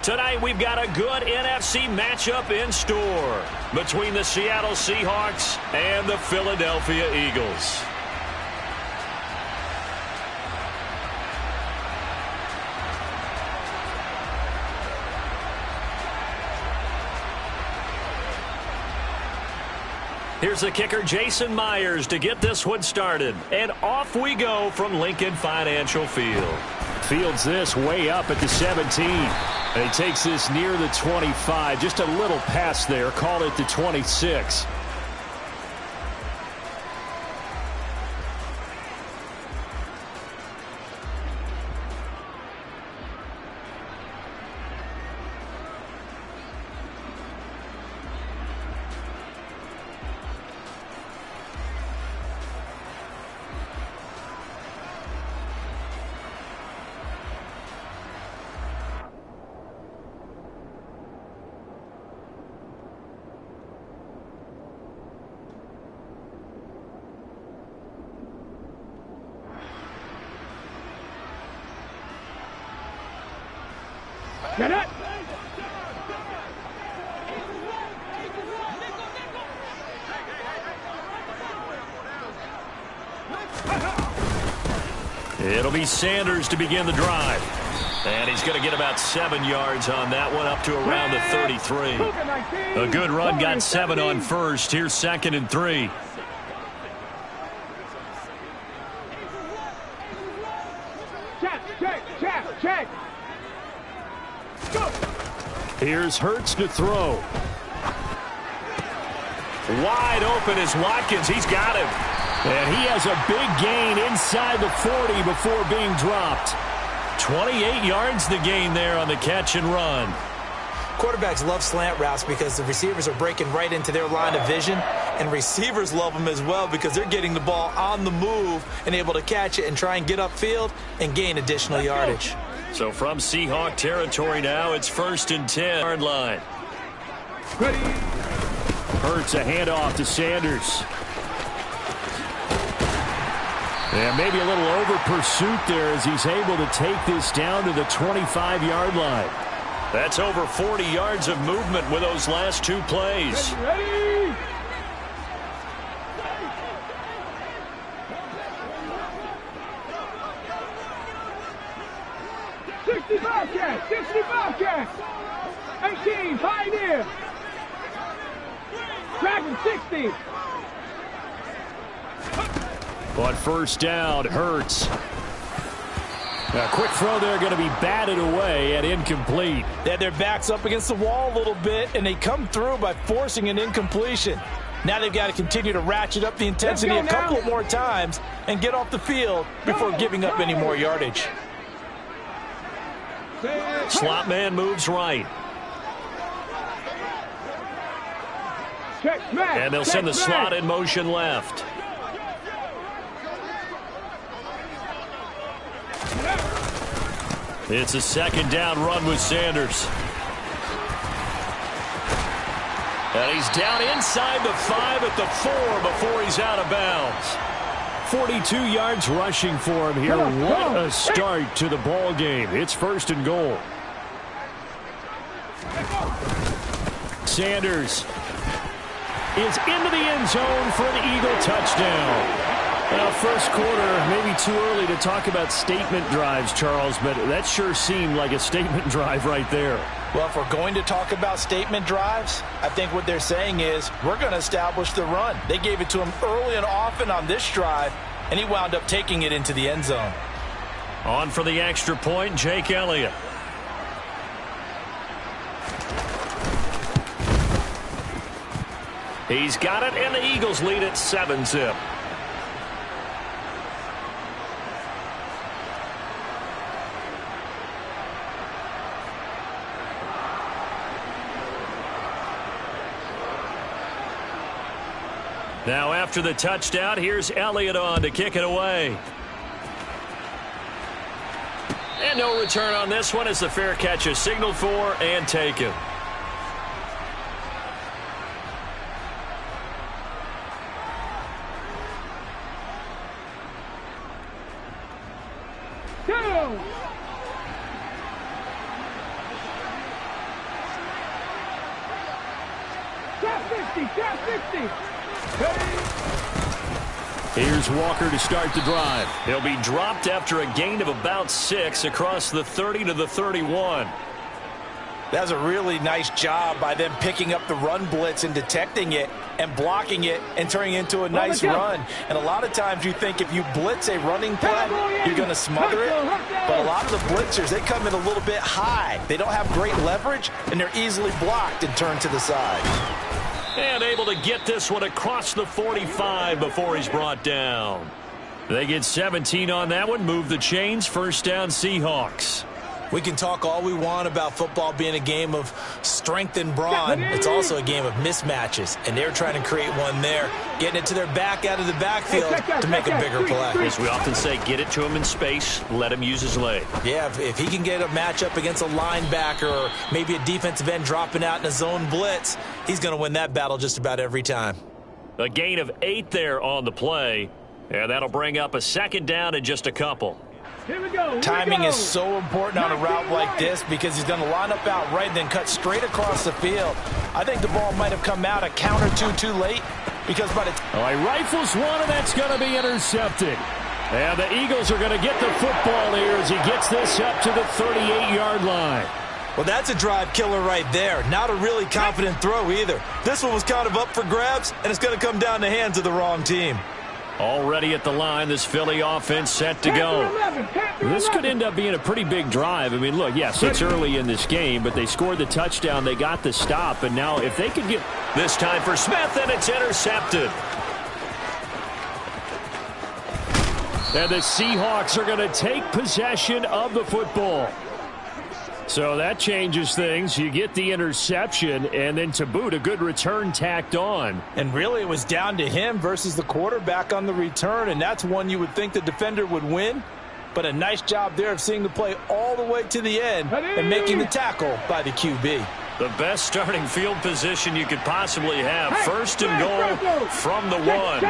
Tonight, we've got a good NFC matchup in store between the Seattle Seahawks and the Philadelphia Eagles. Here's the kicker, Jason Myers, to get this one started. And off we go from Lincoln Financial Field. Fields this way up at the 17. And he takes this near the 25. Just a little pass there. Call it the 26. Get it! It'll be Sanders to begin the drive. And he's going to get about 7 yards on that one, up to around the 33. A good run, got 7 on first. Here's 2nd and 3. Check. Go. Here's Hurts to throw. Wide open is Watkins. He's got him. And he has a big gain inside the 40 before being dropped. 28 yards the gain there on the catch and run. Quarterbacks love slant routes because the receivers are breaking right into their line of vision, and receivers love them as well because they're getting the ball on the move and able to catch it and try and get upfield and gain additional yardage. So from Seahawk territory now, it's 1st and 10 yard line. Ready. Hurts a handoff to Sanders. And maybe a little over pursuit there as he's able to take this down to the 25-yard line. That's over 40 yards of movement with those last 2 plays. Ready. 65 catch. 18, Pioneer. Dragon 60. On 1st down, Hurts. A quick throw there going to be batted away and incomplete. They had their backs up against the wall a little bit, and they come through by forcing an incompletion. Now they've got to continue to ratchet up the intensity a couple of more times and get off the field before giving up any more yardage. Slot man moves right. And they'll send the slot in motion left. It's a 2nd down run with Sanders. And he's down inside the 5 at the 4 before he's out of bounds. 42 yards rushing for him here. What a start to the ball game. It's 1st and goal. Sanders is into the end zone for an Eagle touchdown. Well, first quarter, maybe too early to talk about statement drives, Charles, but that sure seemed like a statement drive right there. Well, if we're going to talk about statement drives, I think what they're saying is we're going to establish the run. They gave it to him early and often on this drive, and he wound up taking it into the end zone. On for the extra point, Jake Elliott. He's got it, and the Eagles lead at 7-zip. Now after the touchdown, here's Elliott on to kick it away. And no return on this one as the fair catch is signaled for and taken. Here's Walker to start the drive. He'll be dropped after a gain of about 6 across the 30 to the 31. That was a really nice job by them picking up the run blitz and detecting it and blocking it and turning it into a nice run. And a lot of times you think if you blitz a running play, you're going to smother it. But a lot of the blitzers, they come in a little bit high. They don't have great leverage, and they're easily blocked and turned to the side. And able to get this one across the 45 before he's brought down. They get 17 on that one, move the chains, first down Seahawks. We can talk all we want about football being a game of strength and brawn. It's also a game of mismatches, and they're trying to create one there, getting it to their back out of the backfield to make a bigger play. As we often say, get it to him in space, let him use his leg. Yeah, if he can get a matchup against a linebacker or maybe a defensive end dropping out in a zone blitz, he's going to win that battle just about every time. A gain of 8 there on the play, and that'll bring up a second down in just a couple. Here we go. Timing is so important on a route like this because he's going to line up out right and then cut straight across the field. I think the ball might have come out a count or two too late because by the He rifles one, and that's going to be intercepted. And the Eagles are going to get the football here as he gets this up to the 38-yard line. Well, that's a drive killer right there. Not a really confident throw either. This one was kind of up for grabs, and it's going to come down the hands of the wrong team. Already at the line, this Philly offense set to go. This could end up being a pretty big drive. I mean, look, yes, it's early in this game, but they scored the touchdown, they got the stop, and now if they could get... This time for Smith, and it's intercepted. And the Seahawks are going to take possession of the football. So that changes things. You get the interception, and then to boot, a good return tacked on. And really, it was down to him versus the quarterback on the return, and that's one you would think the defender would win. But a nice job there of seeing the play all the way to the end and making the tackle by the QB. The best starting field position you could possibly have. First and goal from the 1.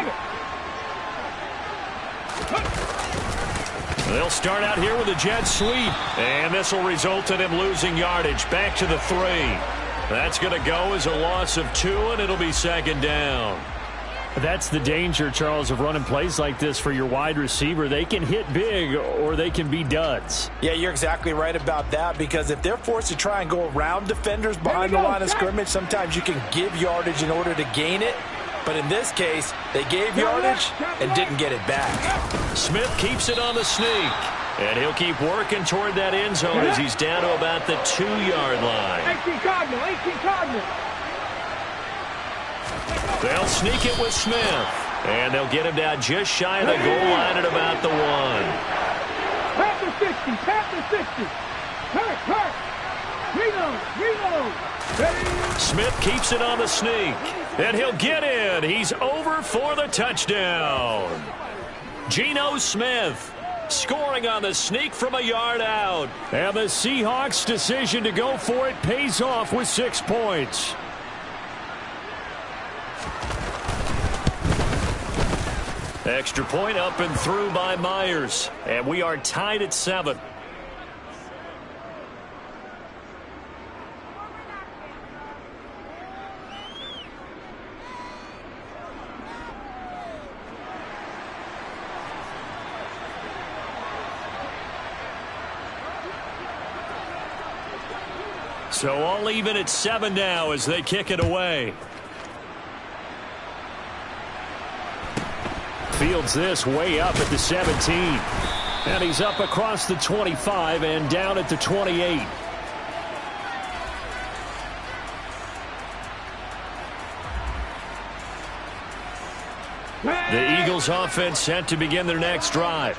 They'll start out here with a jet sweep, and this will result in him losing yardage back to the 3. That's going to go as a loss of 2, and it'll be second down. That's the danger, Charles, of running plays like this for your wide receiver. They can hit big or they can be duds. Yeah, you're exactly right about that because if they're forced to try and go around defenders behind the line of scrimmage, sometimes you can give yardage in order to gain it. But in this case, they gave yardage and didn't get it back. Smith keeps it on the sneak. And he'll keep working toward that end zone as he's down to about the 2-yard line. 18 Cardinal. They'll sneak it with Smith. And they'll get him down just shy of the goal line at about the 1. Past the 60. Hurt. Reload. Smith keeps it on the sneak. And he'll get in. He's over for the touchdown. Geno Smith scoring on the sneak from a yard out. And the Seahawks' decision to go for it pays off with 6 points. Extra point up and through by Myers. And we are tied at 7. So all even at 7 now as they kick it away. Fields this way up at the 17. And he's up across the 25 and down at the 28. The Eagles offense set to begin their next drive.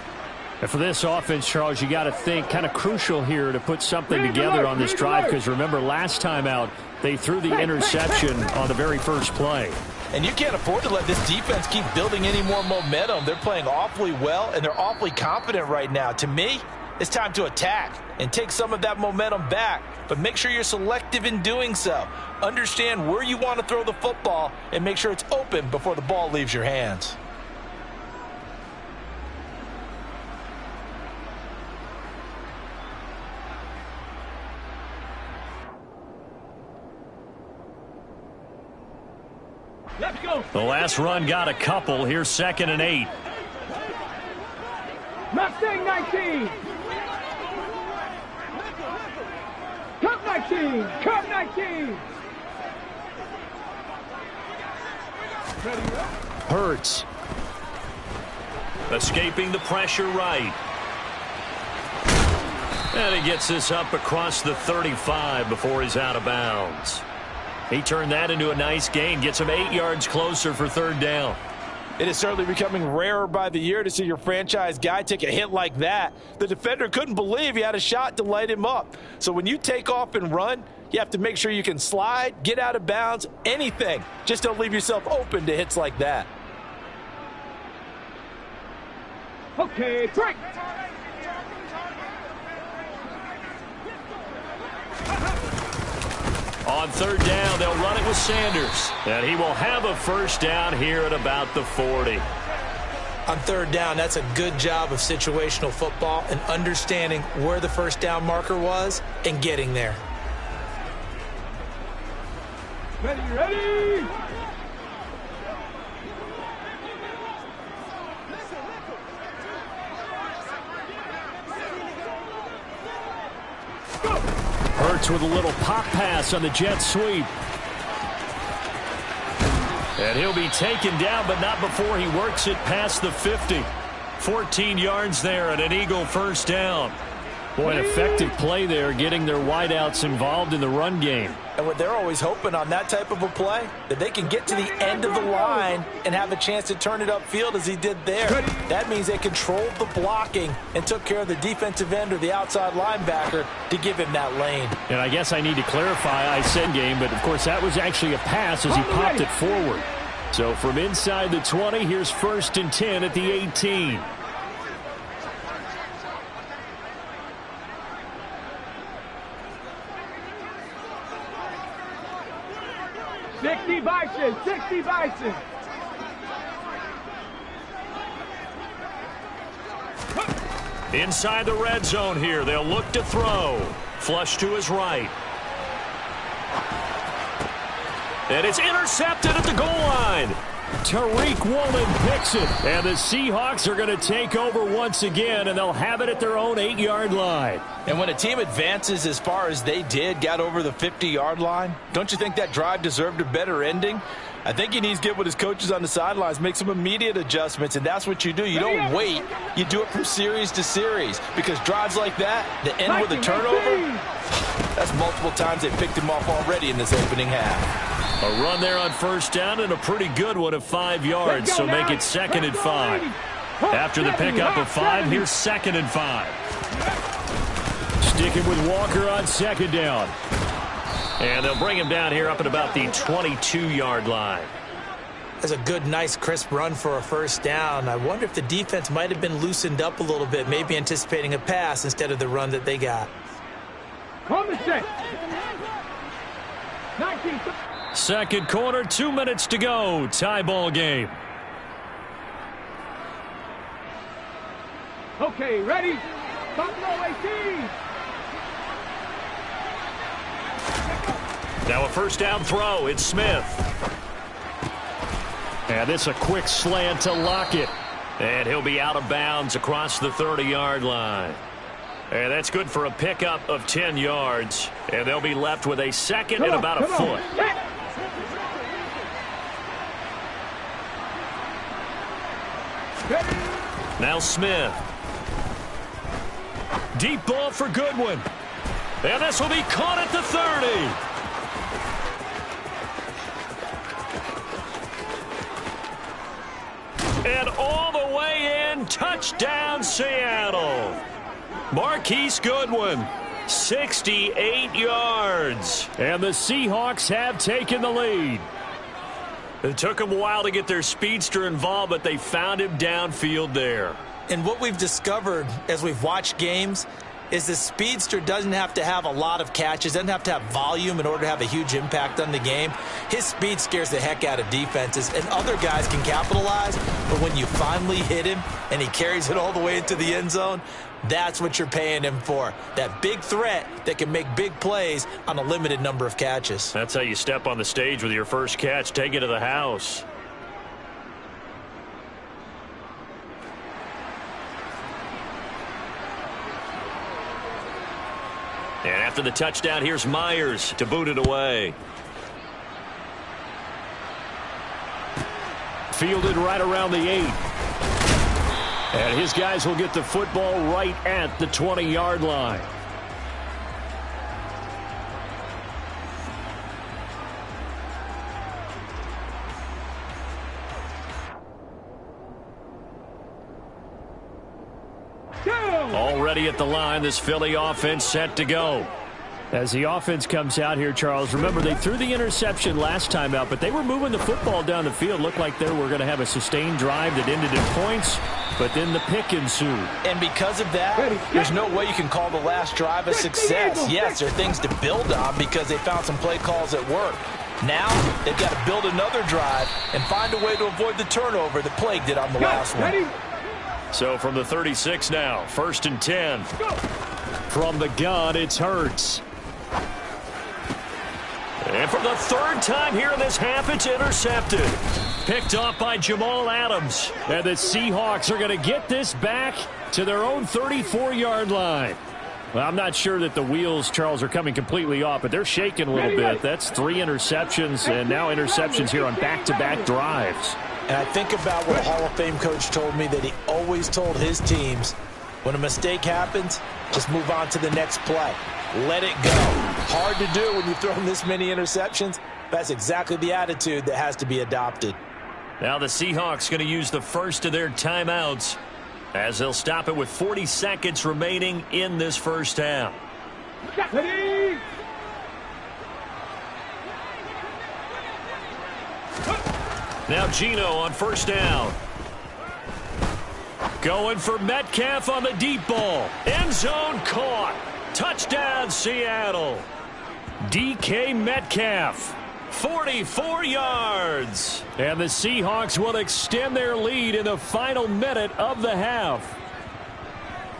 And for this offense, Charles, you got to think kind of crucial here to put something together on this drive because remember last time out they threw the interception on the very first play. And you can't afford to let this defense keep building any more momentum. They're playing awfully well, and they're awfully confident right now. To me, it's time to attack and take some of that momentum back, but make sure you're selective in doing so. Understand where you want to throw the football and make sure it's open before the ball leaves your hands. Let's go. The last run got a couple. Here's 2nd and 8. Mustang 19. Cup 19. Cup 19. Hurts. Escaping the pressure right. And he gets this up across the 35 before he's out of bounds. He turned that into a nice gain. Gets him 8 yards closer for 3rd down. It is certainly becoming rarer by the year to see your franchise guy take a hit like that. The defender couldn't believe he had a shot to light him up. So when you take off and run, you have to make sure you can slide, get out of bounds, anything. Just don't leave yourself open to hits like that. Okay, break. On 3rd down, they'll run it with Sanders. And he will have a 1st down here at about the 40. On 3rd down, that's a good job of situational football and understanding where the 1st down marker was and getting there. Ready, ready. Hurts with a little pop pass on the jet sweep. And he'll be taken down, but not before he works it past the 50. 14 yards there and an Eagle 1st down. Boy, an effective play there, getting their wideouts involved in the run game. And what they're always hoping on that type of a play, that they can get to the end of the line and have a chance to turn it upfield as he did there. That means they controlled the blocking and took care of the defensive end or the outside linebacker to give him that lane. And I guess I need to clarify, I said game, but of course that was actually a pass as he popped it forward. So from inside the 20, here's 1st and 10 at the 18. Bison, 60 Bison. Inside the red zone here, they'll look to throw. Flush to his right. And it's intercepted at the goal line. Tariq Woolen picks it. And the Seahawks are going to take over once again, and they'll have it at their own 8-yard line. And when a team advances as far as they did, got over the 50-yard line, don't you think that drive deserved a better ending? I think he needs to get with his coaches on the sidelines, make some immediate adjustments, and that's what you do. You don't wait. You do it from series to series, because drives like that, that end with a turnover, that's multiple times they picked him off already in this opening half. A run there on 1st down and a pretty good one of 5 yards, so make it 2nd and 5. After the pickup of 5, here's 2nd and 5. Sticking with Walker on 2nd down. And they'll bring him down here up at about the 22-yard line. That's a good, nice, crisp run for a 1st down. I wonder if the defense might have been loosened up a little bit, maybe anticipating a pass instead of the run that they got. On the set. 19. 2nd quarter, 2 minutes to go. Tie ball game. Okay, ready? Top row 18. Now a 1st down throw. It's Smith. And it's a quick slant to Lockett. And he'll be out of bounds across the 30-yard line. And that's good for a pickup of 10 yards. And they'll be left with a 2nd and about a foot. Now Smith. Deep ball for Goodwin. And this will be caught at the 30. And all the way in, touchdown Seattle. Marquise Goodwin, 68 yards. And the Seahawks have taken the lead. It took them a while to get their speedster involved, but they found him downfield there. And what we've discovered as we've watched games is the speedster doesn't have to have a lot of catches, doesn't have to have volume in order to have a huge impact on the game. His speed scares the heck out of defenses, and other guys can capitalize, but when you finally hit him and he carries it all the way into the end zone, that's what you're paying him for. That big threat that can make big plays on a limited number of catches. That's how you step on the stage with your first catch. Take it to the house. And after the touchdown, here's Myers to boot it away. Fielded right around the 8. And his guys will get the football right at the 20-yard line. Already at the line, this Philly offense set to go. As the offense comes out here, Charles, remember they threw the interception last time out, but they were moving the football down the field. Looked like they were going to have a sustained drive that ended in points, but then the pick ensued. And because of that, there's no way you can call the last drive a success. Yes, there are things to build on because they found some play calls that work. Now, they've got to build another drive and find a way to avoid the turnover that plagued it on the last one. So from the 36 now, 1st and 10. From the gun, it's Hurts. And for the third time here in this half, it's intercepted. Picked off by Jamal Adams. And the Seahawks are going to get this back to their own 34-yard line. Well, I'm not sure that the wheels, Charles, are coming completely off, but they're shaking a little bit. That's 3 interceptions, and now interceptions here on back-to-back drives. And I think about what a Hall of Fame coach told me that he always told his teams, when a mistake happens, just move on to the next play. Let it go. Hard to do when you throw this many interceptions. That's exactly the attitude that has to be adopted. Now the Seahawks going to use the first of their timeouts as they'll stop it with 40 seconds remaining in this first half. Ready? Now Geno on first down. Going for Metcalf on the deep ball. End zone caught. Touchdown, Seattle. DK Metcalf, 44 yards. And the Seahawks will extend their lead in the final minute of the half.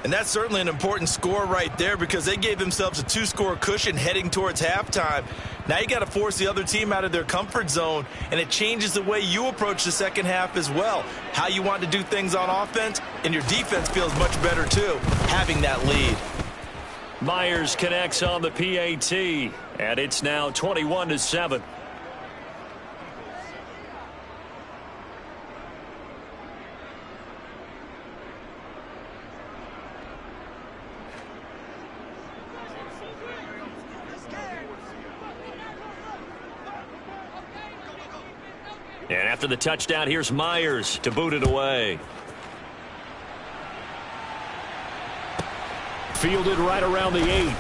And that's certainly an important score right there because they gave themselves a 2-score cushion heading towards halftime. Now you got to force the other team out of their comfort zone, and it changes the way you approach the second half as well. How you want to do things on offense, and your defense feels much better too, having that lead. Myers connects on the PAT, and it's now 21-7. And after the touchdown, here's Myers to boot it away. Fielded right around the 8.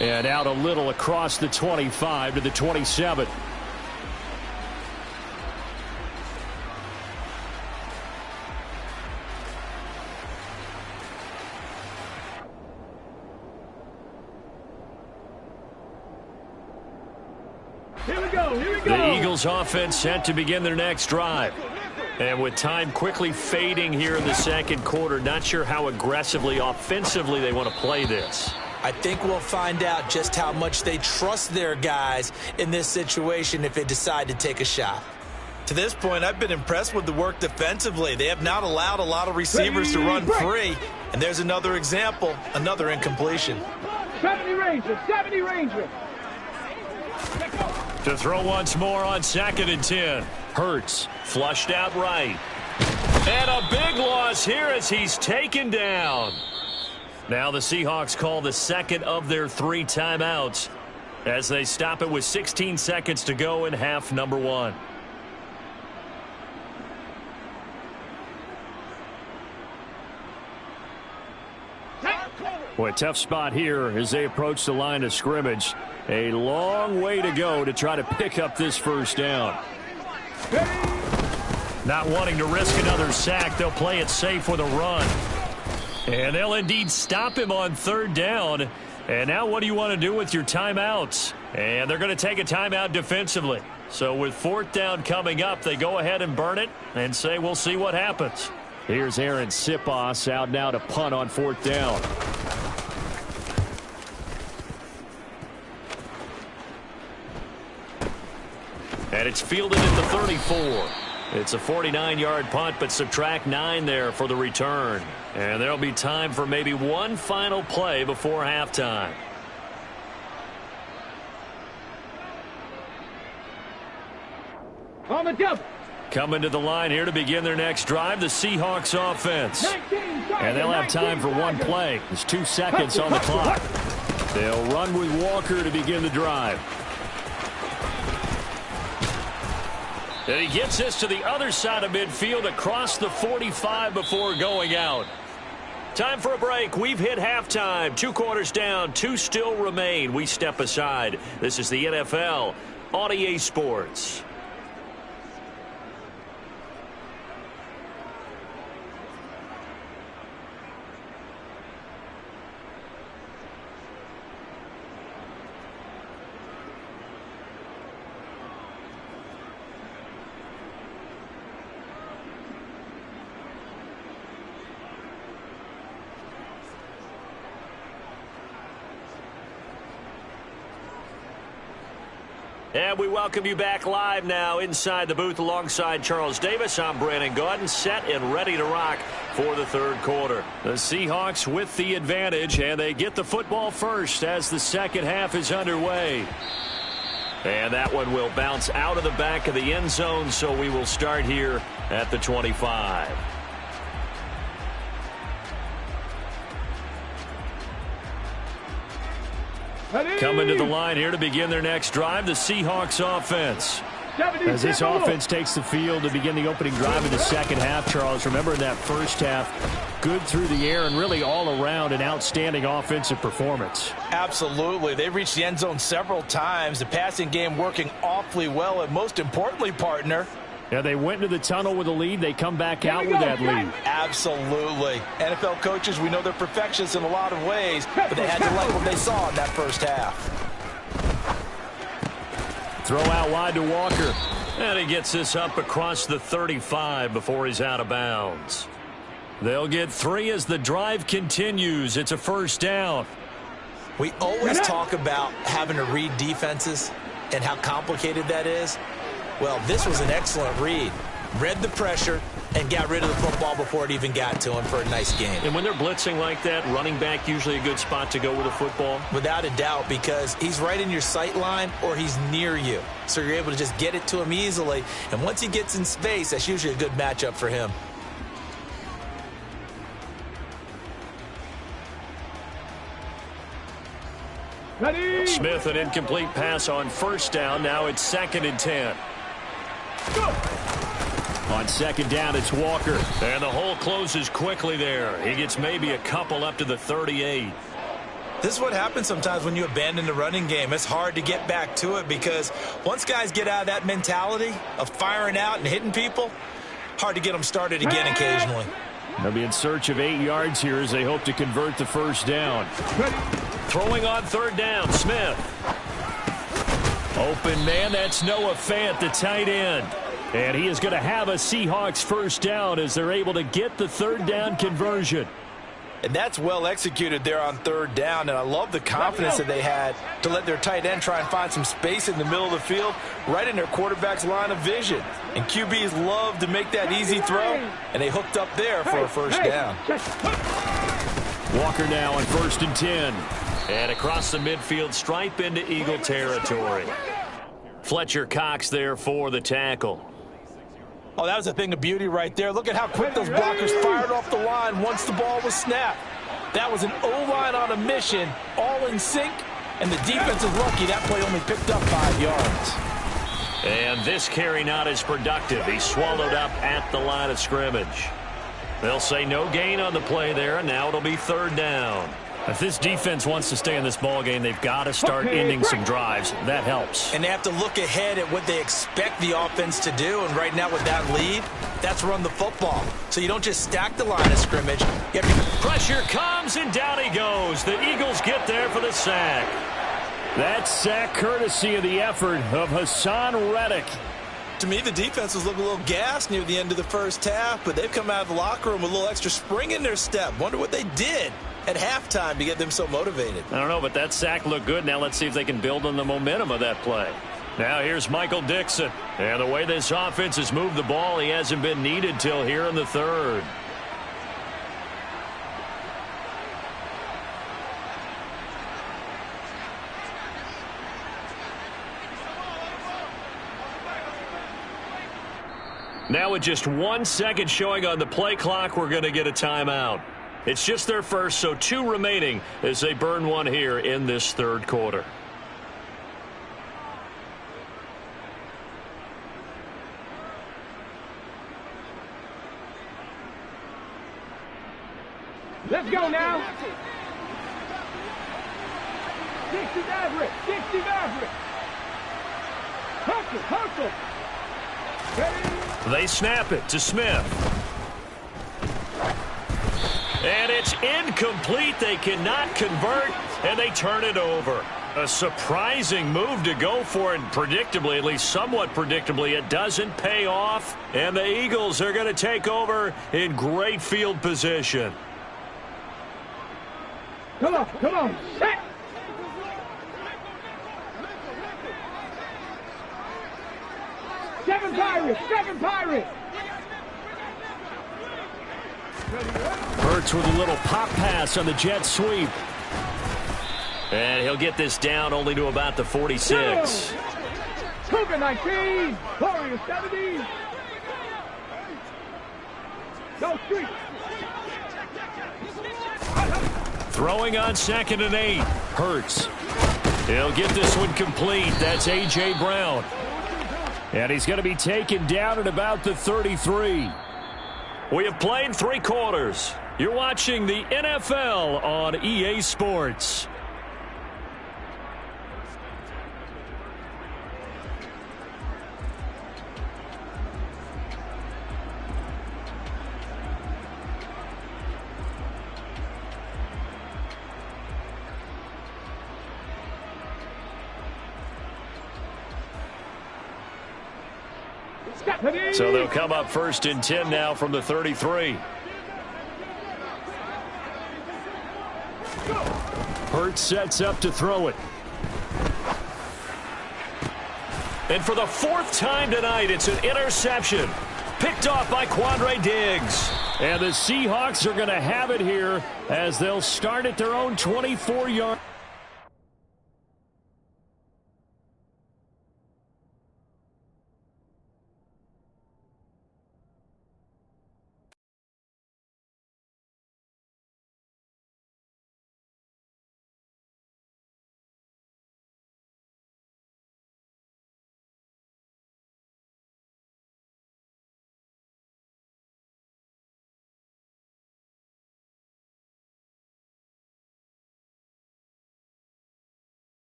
And out a little across the 25 to the 27. Here we go. The Eagles offense set to begin their next drive. And with time quickly fading here in the second quarter, not sure how aggressively, offensively they want to play this. I think we'll find out just how much they trust their guys in this situation if they decide to take a shot. To this point, I've been impressed with the work defensively. They have not allowed a lot of receivers to run free. And there's another example, another incompletion. 70 Ranger. To throw once more on 2nd and 10. Hurts flushed out right. And a big loss here as he's taken down. Now the Seahawks call the second of their 3 timeouts as they stop it with 16 seconds to go in half number 1. Boy, tough spot here as they approach the line of scrimmage. A long way to go to try to pick up this first down. Not wanting to risk another sack, they'll play it safe with a run. And they'll indeed stop him on third down. And now what do you want to do with your timeouts? And they're going to take a timeout defensively. So with fourth down coming up, they go ahead and burn it and say we'll see what happens. Here's Aaron Sipos out now to punt on fourth down. And it's fielded at the 34. It's a 49-yard punt, but subtract 9 there for the return. And there'll be time for maybe one final play before halftime. On the jump. Coming to the line here to begin their next drive, the Seahawks offense. And they'll have time for one play. There's 2 seconds on the clock. They'll run with Walker to begin the drive. And he gets this to the other side of midfield across the 45 before going out. Time for a break. We've hit halftime. 2 quarters down. 2 still remain. We step aside. This is the NFL on EA Sports. And we welcome you back live now inside the booth alongside Charles Davis. I'm Brandon Gaudin, set and ready to rock for the third quarter. The Seahawks with the advantage, and they get the football first as the second half is underway. And that one will bounce out of the back of the end zone, so we will start here at the 25. Coming to the line here to begin their next drive, the Seahawks offense. As this offense takes the field to begin the opening drive in the second half, Charles, remember in that first half, good through the air and really all around an outstanding offensive performance. Absolutely. They've reached the end zone several times. The passing game working awfully well, and most importantly, partner, yeah, they went into the tunnel with a lead. They come back out with that lead. Absolutely. NFL coaches, we know they're perfectionists in a lot of ways, but they had to like what they saw in that first half. Throw out wide to Walker. And he gets this up across the 35 before he's out of bounds. They'll get 3 as the drive continues. It's a first down. We always talk about having to read defenses and how complicated that is. Well, this was an excellent read. Read the pressure and got rid of the football before it even got to him for a nice game. And when they're blitzing like that, running back usually a good spot to go with a football? Without a doubt, because he's right in your sight line or he's near you. So you're able to just get it to him easily. And once he gets in space, that's usually a good matchup for him. Ready. Smith, an incomplete pass on first down. Now it's 2nd and 10. Go. On second down, it's Walker. And the hole closes quickly there. He gets maybe a couple up to the 38. This is what happens sometimes when you abandon the running game. It's hard to get back to it because once guys get out of that mentality of firing out and hitting people, hard to get them started again occasionally. They'll be in search of 8 yards here as they hope to convert the first down. Throwing on third down, Smith. Open man, that's Noah Fant, the tight end. And he is going to have a Seahawks first down as they're able to get the third down conversion. And that's well executed there on third down. And I love the confidence that they had to let their tight end try and find some space in the middle of the field, right in their quarterback's line of vision. And QBs love to make that easy throw, and they hooked up there for a first down. Walker now on 1st and 10. And across the midfield stripe into Eagle territory. Fletcher Cox there for the tackle. Oh, that was a thing of beauty right there. Look at how quick those blockers fired off the line once the ball was snapped. That was an O-line on a mission, all in sync, and the defense is lucky that play only picked up 5 yards. And this carry not as productive. He's swallowed up at the line of scrimmage. They'll say no gain on the play there, and now it'll be third down. If this defense wants to stay in this ball game, they've got to start ending some drives. That helps. And they have to look ahead at what they expect the offense to do. And right now with that lead, that's run the football. So you don't just stack the line of scrimmage. You have to... Pressure comes, and down he goes. The Eagles get there for the sack. That sack courtesy of the effort of Hassan Reddick. To me, the defense was looking a little gassed near the end of the first half, but they've come out of the locker room with a little extra spring in their step. Wonder what they did at halftime to get them so motivated. I don't know, but that sack looked good. Now let's see if they can build on the momentum of that play. Now here's Michael Dixon. And the way this offense has moved the ball, he hasn't been needed till here in the third. Now with just 1 second showing on the play clock, we're going to get a timeout. It's just their first, so 2 remaining as they burn one here in this third quarter. Let's go now. 60 Maverick. 60 Maverick. Hustle, hustle. Ready? They snap it to Smith. And it's incomplete. They cannot convert, and they turn it over. A surprising move to go for it, predictably, at least somewhat predictably. It doesn't pay off, and the Eagles are going to take over in great field position. Come on, come on. Set. Seven Pirates, 7 Pirates. Hurts with a little pop pass on the jet sweep. And he'll get this down only to about the 46. Cougar 19, Warriors 70. Go street. Throwing on 2nd and 8. Hurts. He'll get this one complete. That's A.J. Brown. And he's going to be taken down at about the 33. We have played 3 quarters. You're watching the NFL on EA Sports. So they'll come up 1st and 10 now from the 33. Hurts sets up to throw it. And for the 4th time tonight, it's an interception. Picked off by Quandre Diggs. And the Seahawks are going to have it here as they'll start at their own 24-yard.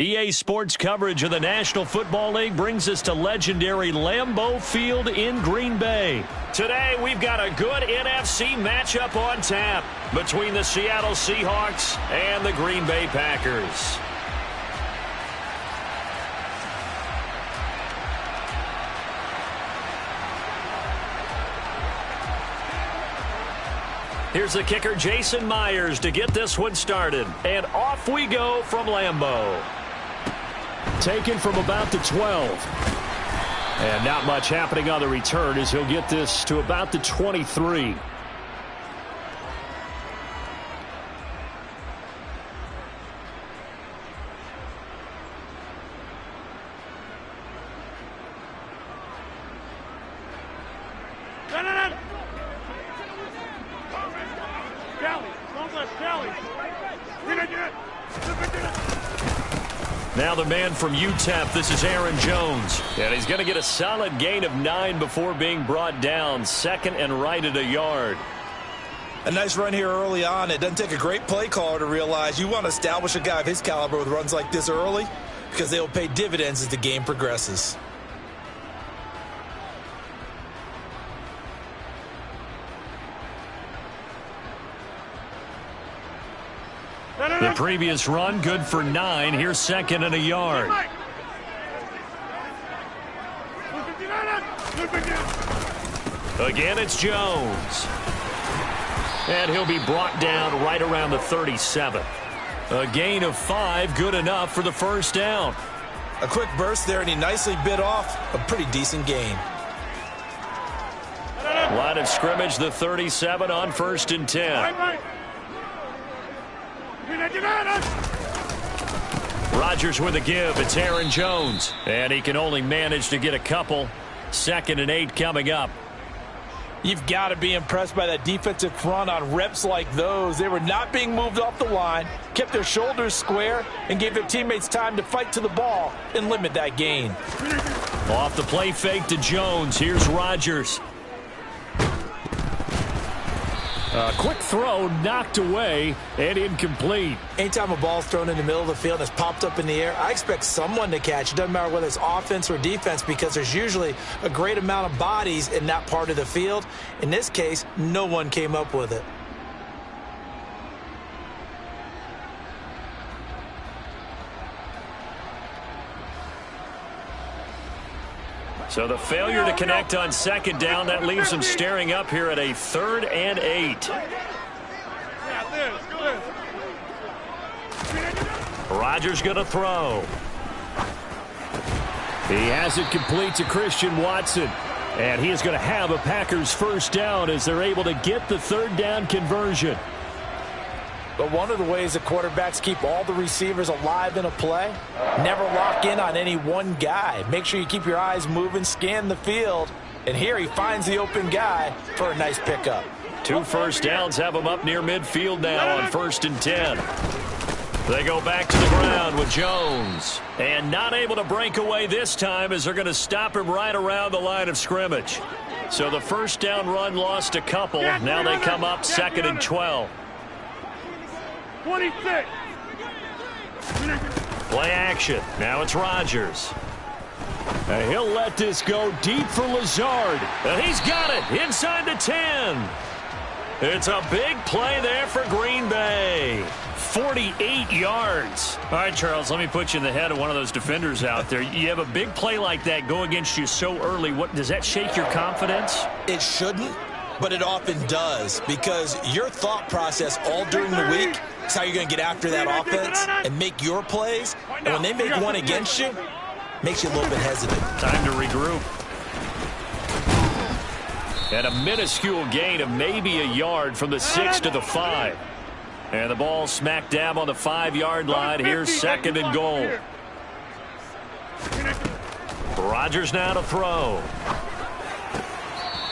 EA Sports coverage of the National Football League brings us to legendary Lambeau Field in Green Bay. Today, we've got a good NFC matchup on tap between the Seattle Seahawks and the Green Bay Packers. Here's the kicker, Jason Myers, to get this one started. And off we go from Lambeau. Taken from about the 12. And not much happening on the return as he'll get this to about the 23. Now the man from UTEP, this is Aaron Jones. And he's going to get a solid gain of 9 before being brought down. Second and right at a yard. A nice run here early on. It doesn't take a great play caller to realize you want to establish a guy of his caliber with runs like this early because they'll pay dividends as the game progresses. The previous run, good for 9. Here's second and a yard. Again, it's Jones. And he'll be brought down right around the 37. A gain of 5, good enough for the first down. A quick burst there, and he nicely bit off a pretty decent gain. Line of scrimmage, the 37 on 1st and 10. Rodgers with a give. It's Aaron Jones. And he can only manage to get a couple. 2nd and 8 coming up. You've got to be impressed by that defensive front on reps like those. They were not being moved off the line, kept their shoulders square, and gave their teammates time to fight to the ball and limit that gain. Off the play fake to Jones. Here's Rodgers. A quick throw knocked away and incomplete. Anytime a ball's thrown in the middle of the field and it's popped up in the air, I expect someone to catch. It doesn't matter whether it's offense or defense because there's usually a great amount of bodies in that part of the field. In this case, no one came up with it. So the failure to connect on 2nd down, that leaves them staring up here at a 3rd and 8. Rodgers going to throw. He has it complete to Christian Watson. And he is going to have a Packers first down as they're able to get the 3rd down conversion. But one of the ways the quarterbacks keep all the receivers alive in a play, never lock in on any one guy. Make sure you keep your eyes moving, scan the field. And here he finds the open guy for a nice pickup. 2 first downs have him up near midfield now on 1st and 10. They go back to the ground with Jones. And not able to break away this time as they're going to stop him right around the line of scrimmage. So the first down run lost a couple. Now they come up 2nd and 12. 26. Play action. Now it's Rodgers. And he'll let this go deep for Lazard. And he's got it inside the 10. It's a big play there for Green Bay. 48 yards. All right, Charles, let me put you in the head of one of those defenders out there. You have a big play like that go against you so early. What does that shake your confidence? It shouldn't, but it often does because your thought process all during the week is how you're going to get after that offense and make your plays. And when they make one against you, makes you a little bit hesitant. Time to regroup. And a minuscule gain of maybe a yard from the 6 to the 5. And the ball smack dab on the 5-yard line. Here's 2nd and goal. Rodgers now to throw.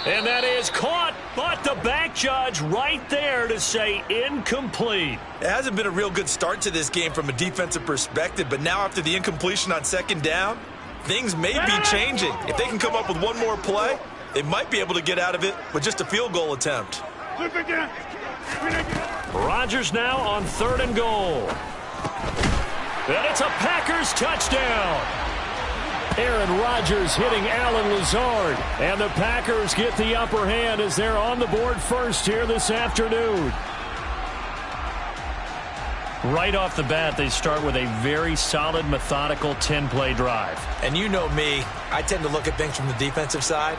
And that is caught, but the back judge right there to say incomplete. It hasn't been a real good start to this game from a defensive perspective, but now after the incompletion on 2nd down, things may be changing. If they can come up with one more play, they might be able to get out of it with just a field goal attempt. Rodgers now on 3rd and goal. And it's a Packers touchdown. Aaron Rodgers hitting Alan Lazard. And the Packers get the upper hand as they're on the board first here this afternoon. Right off the bat, they start with a very solid, methodical 10-play drive. And you know me, I tend to look at things from the defensive side.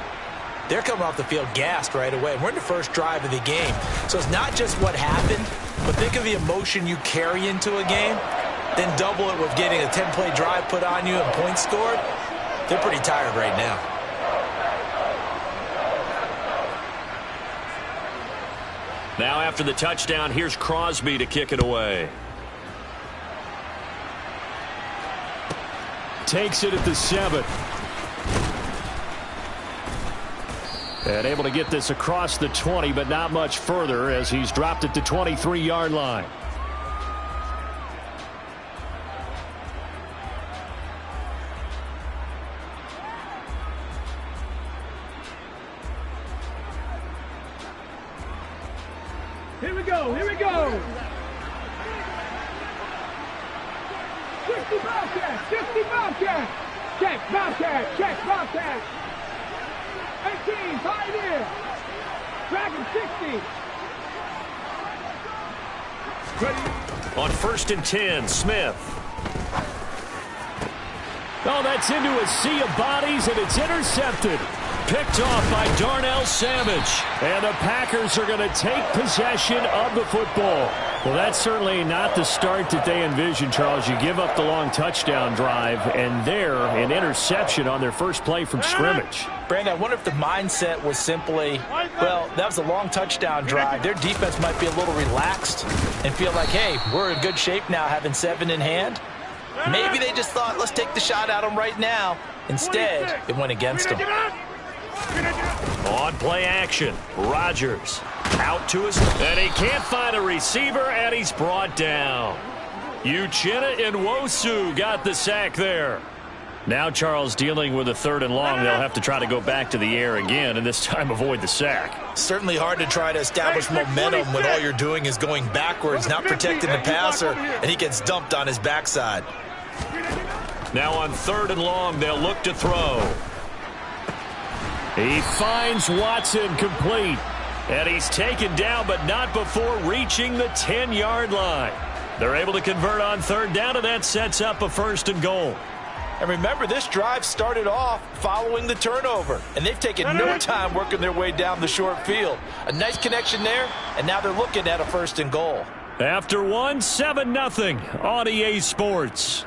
They're coming off the field gassed right away. We're in the first drive of the game. So it's not just what happened, but think of the emotion you carry into a game, then double it with getting a 10-play drive put on you and points scored. They're pretty tired right now. Now after the touchdown, here's Crosby to kick it away. Takes it at the 7. And able to get this across the 20, but not much further as he's dropped it to 23-yard line. Here we go, here we go. 60 Bobcat, 60 Bobcat. Check, Bobcat, check, Bobcat. 18, Pioneer. Dragon 60. On 1st and 10, Smith. Oh, that's into a sea of bodies, and it's intercepted. Picked off by Darnell Savage. And the Packers are going to take possession of the football. Well, that's certainly not the start that they envisioned, Charles. You give up the long touchdown drive, and there, an interception on their first play from scrimmage. Brandon, I wonder if the mindset was simply, well, that was a long touchdown drive. Their defense might be a little relaxed and feel like, hey, we're in good shape now having 7 in hand. Maybe they just thought, let's take the shot at them right now. Instead, it went against them. On play action, Rodgers out to his, and he can't find a receiver, and he's brought down. Uchenna Nwosu got the sack there. Now Charles dealing with a 3rd and long. They'll have to try to go back to the air again, and this time avoid the sack. Certainly hard to try to establish momentum when all you're doing is going backwards, not protecting the passer, and he gets dumped on his backside. Now on 3rd and long, they'll look to throw. He finds Watson complete. And he's taken down, but not before reaching the 10-yard line. They're able to convert on 3rd down, and that sets up a 1st and goal. And remember, this drive started off following the turnover, and they've taken no time working their way down the short field. A nice connection there, and now they're looking at a 1st and goal. After 7-0 on EA Sports.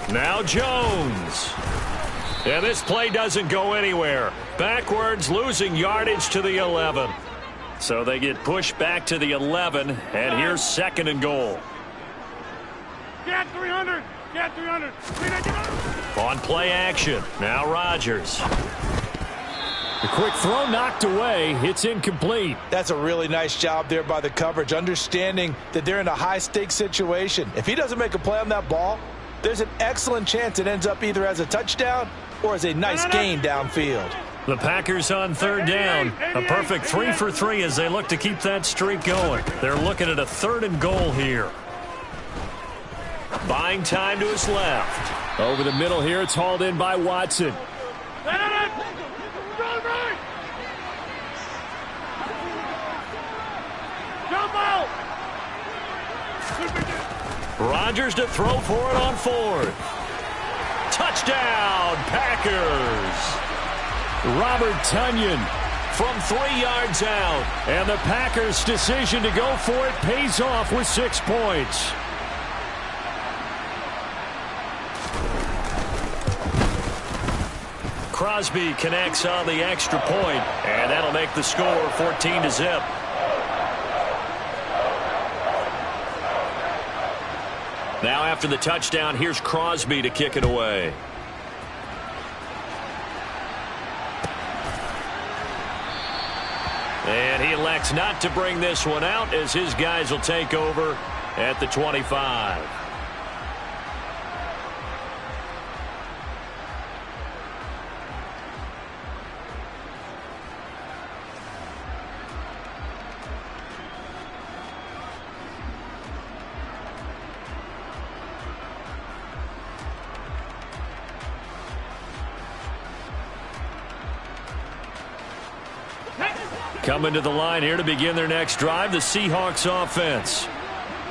Now Jones. And this play doesn't go anywhere. Backwards, losing yardage to the 11. So they get pushed back to the 11, and here's 2nd and goal. Get 300, get 300. On play action, now Rodgers. The quick throw knocked away. It's incomplete. That's a really nice job there by the coverage, understanding that they're in a high-stakes situation. If he doesn't make a play on that ball, there's an excellent chance it ends up either as a touchdown or as a nice gain downfield. The Packers on 3rd down. A perfect 3 for 3 as they look to keep that streak going. They're looking at a 3rd and goal here. Buying time to his left. Over the middle here, it's hauled in by Watson. Rodgers to throw for it on 4th. Touchdown, Packers. Robert Tonyan from 3 yards out. And the Packers' decision to go for it pays off with 6 points. Crosby connects on the extra point, and that'll make the score 14-0. Now after the touchdown, here's Crosby to kick it away. And he elects not to bring this one out as his guys will take over at the 25. Coming to the line here to begin their next drive, the Seahawks offense.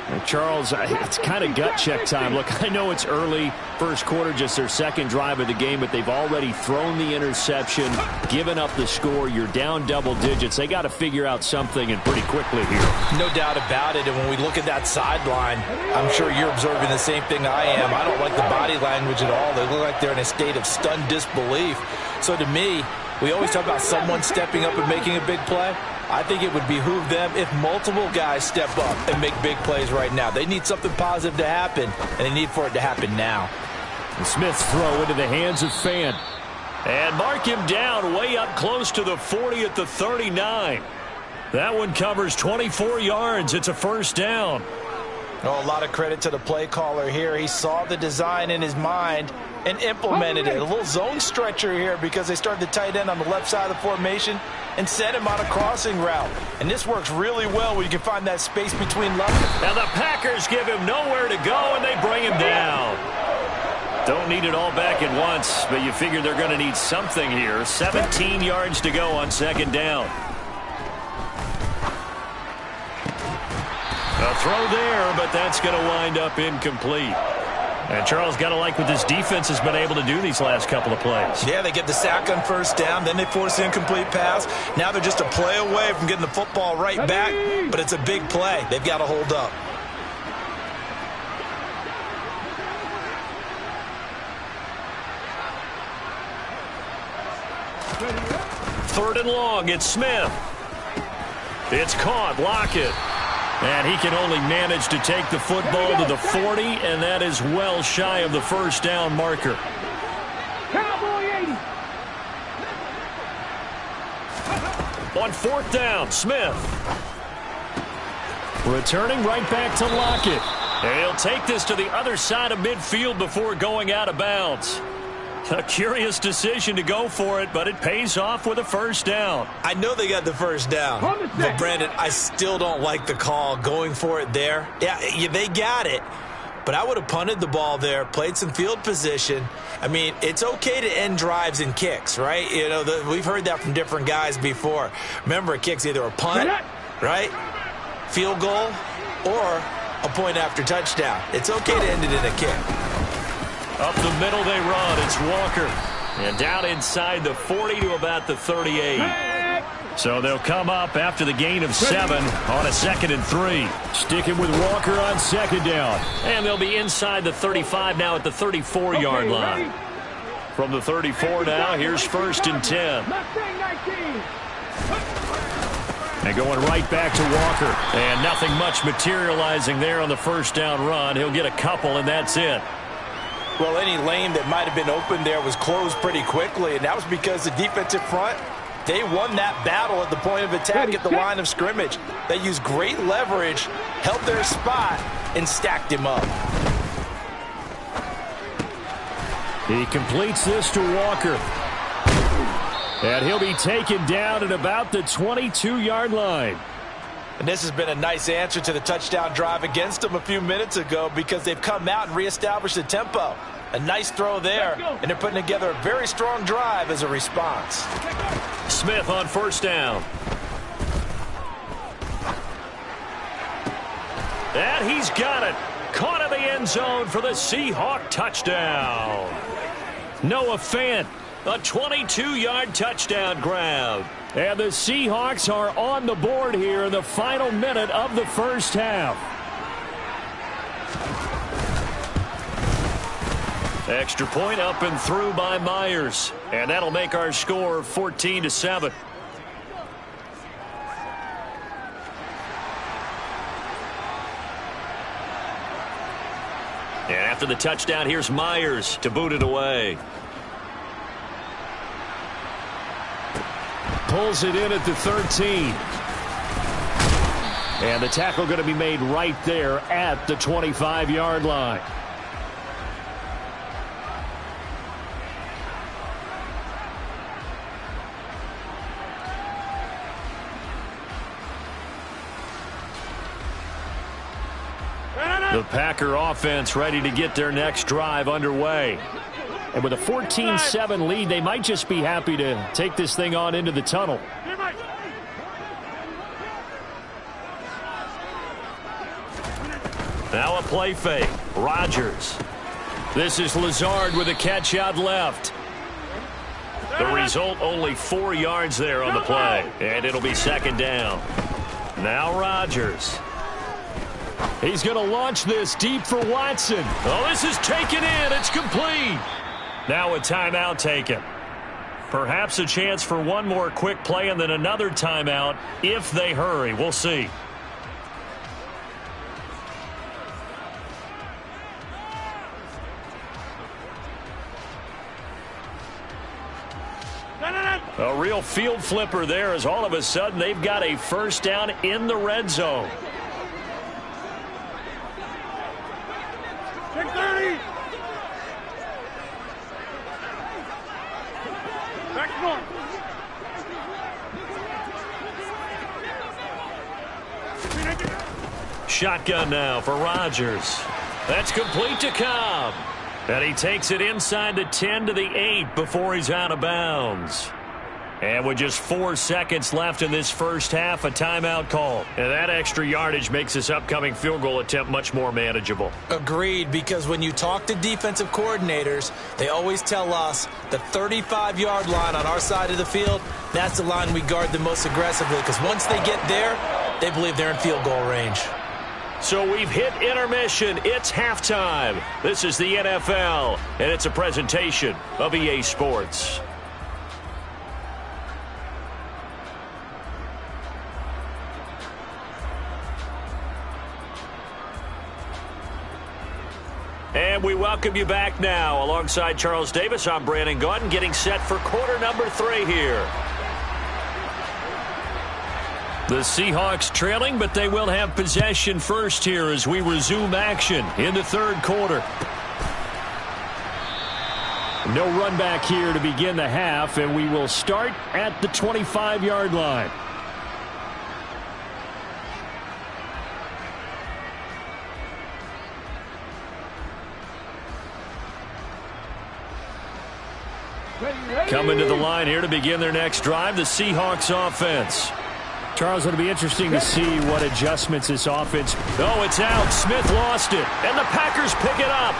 And Charles, it's kind of gut check time. Look, I know it's early, first quarter, just their second drive of the game, but they've already thrown the interception, given up the score. You're down double digits. They got to figure out something, and pretty quickly here. No doubt about it. And when we look at that sideline, I'm sure you're observing the same thing I am. I don't like the body language at all. They look like they're in a state of stunned disbelief. So to me, we always talk about someone stepping up and making a big play. I think it would behoove them if multiple guys step up and make big plays right now. They need something positive to happen, and they need for it to happen now. And Smith's throw into the hands of Fan. And mark him down way up close to the 40 at the 39. That one covers 24 yards. It's a first down. Oh, a lot of credit to the play caller here. He saw the design in his mind and implemented it. A little zone stretcher here because they started the tight end on the left side of the formation and set him on a crossing route. And this works really well when you can find that space between levels. Now the Packers give him nowhere to go, and they bring him down. Don't need it all back at once, but you figure they're going to need something here. 17 yards to go on second down. A throw there, but that's going to wind up incomplete. And Charles, got to like what this defense has been able to do these last couple of plays. Yeah, they get the sack on first down, then they force the incomplete pass. Now they're just a play away from getting the football right back, but it's a big play. They've got to hold up. Third and long, it's Smith. It's caught, Lockett. And he can only manage to take the football to the 40, and that is well shy of the first down marker. On fourth down, Smith. Returning right back to Lockett. And he'll take this to the other side of midfield before going out of bounds. A curious decision to go for it, but it pays off with a first down. I know they got the first down, but Brandon, I still don't like the call going for it there. Yeah, they got it, but I would have punted the ball there, played some field position. I mean, it's okay to end drives and kicks, right? You know, we've heard that from different guys before. Remember, a kick's either a punt, right, field goal, or a point after touchdown. It's okay to end it in a kick. Up the middle they run. It's Walker. And down inside the 40 to about the 38. So they'll come up after the gain of 7 on a 2nd and 3. Sticking with Walker on second down. And they'll be inside the 35 now at the 34-yard line. From the 34 now, here's 1st and 10. And going right back to Walker. And nothing much materializing there on the first down run. He'll get a couple, and that's it. Well, any lane that might have been open there was closed pretty quickly, and that was because the defensive front, they won that battle at the point of attack at the line of scrimmage. They used great leverage, held their spot, and stacked him up. He completes this to Walker. And he'll be taken down at about the 22-yard line. And this has been a nice answer to the touchdown drive against them a few minutes ago because they've come out and reestablished the tempo. A nice throw there, and they're putting together a very strong drive as a response. Smith on first down. And he's got it. Caught in the end zone for the Seahawk touchdown. Noah Fant, a 22-yard touchdown grab. And the Seahawks are on the board here in the final minute of the first half. Extra point up and through by Myers. And that'll make our score 14-7. And after the touchdown, here's Myers to boot it away. Pulls it in at the 13. And the tackle going to be made right there at the 25-yard line. The Packer offense ready to get their next drive underway. And with a 14-7 lead, they might just be happy to take this thing on into the tunnel. Now a play fake. Rodgers. This is Lazard with a catch out left. The result, only 4 yards there on the play. And it'll be second down. Now Rodgers. He's going to launch this deep for Watson. Oh, this is taken in. It's complete. Now a timeout taken. Perhaps a chance for one more quick play and then another timeout if they hurry. We'll see. A real field flipper there as all of a sudden they've got a first down in the red zone. Check 30. Back north. Shotgun now for Rodgers. That's complete to Cobb. And he takes it inside the 10 to the 8 before he's out of bounds. And with just 4 seconds left in this first half, a timeout call. And that extra yardage makes this upcoming field goal attempt much more manageable. Agreed, because when you talk to defensive coordinators, they always tell us the 35-yard line on our side of the field, that's the line we guard the most aggressively, because once they get there, they believe they're in field goal range. So we've hit intermission. It's halftime. This is the NFL, and it's a presentation of EA Sports. And we welcome you back now. Alongside Charles Davis, I'm Brandon Gaudin, getting set for quarter number 3 here. The Seahawks trailing, but they will have possession first here as we resume action in the third quarter. No run back here to begin the half, and we will start at the 25-yard line. Coming to the line here to begin their next drive, the Seahawks offense. Charles, it'll be interesting to see what adjustments this offense. Oh, it's out. Smith lost it, and the Packers pick it up.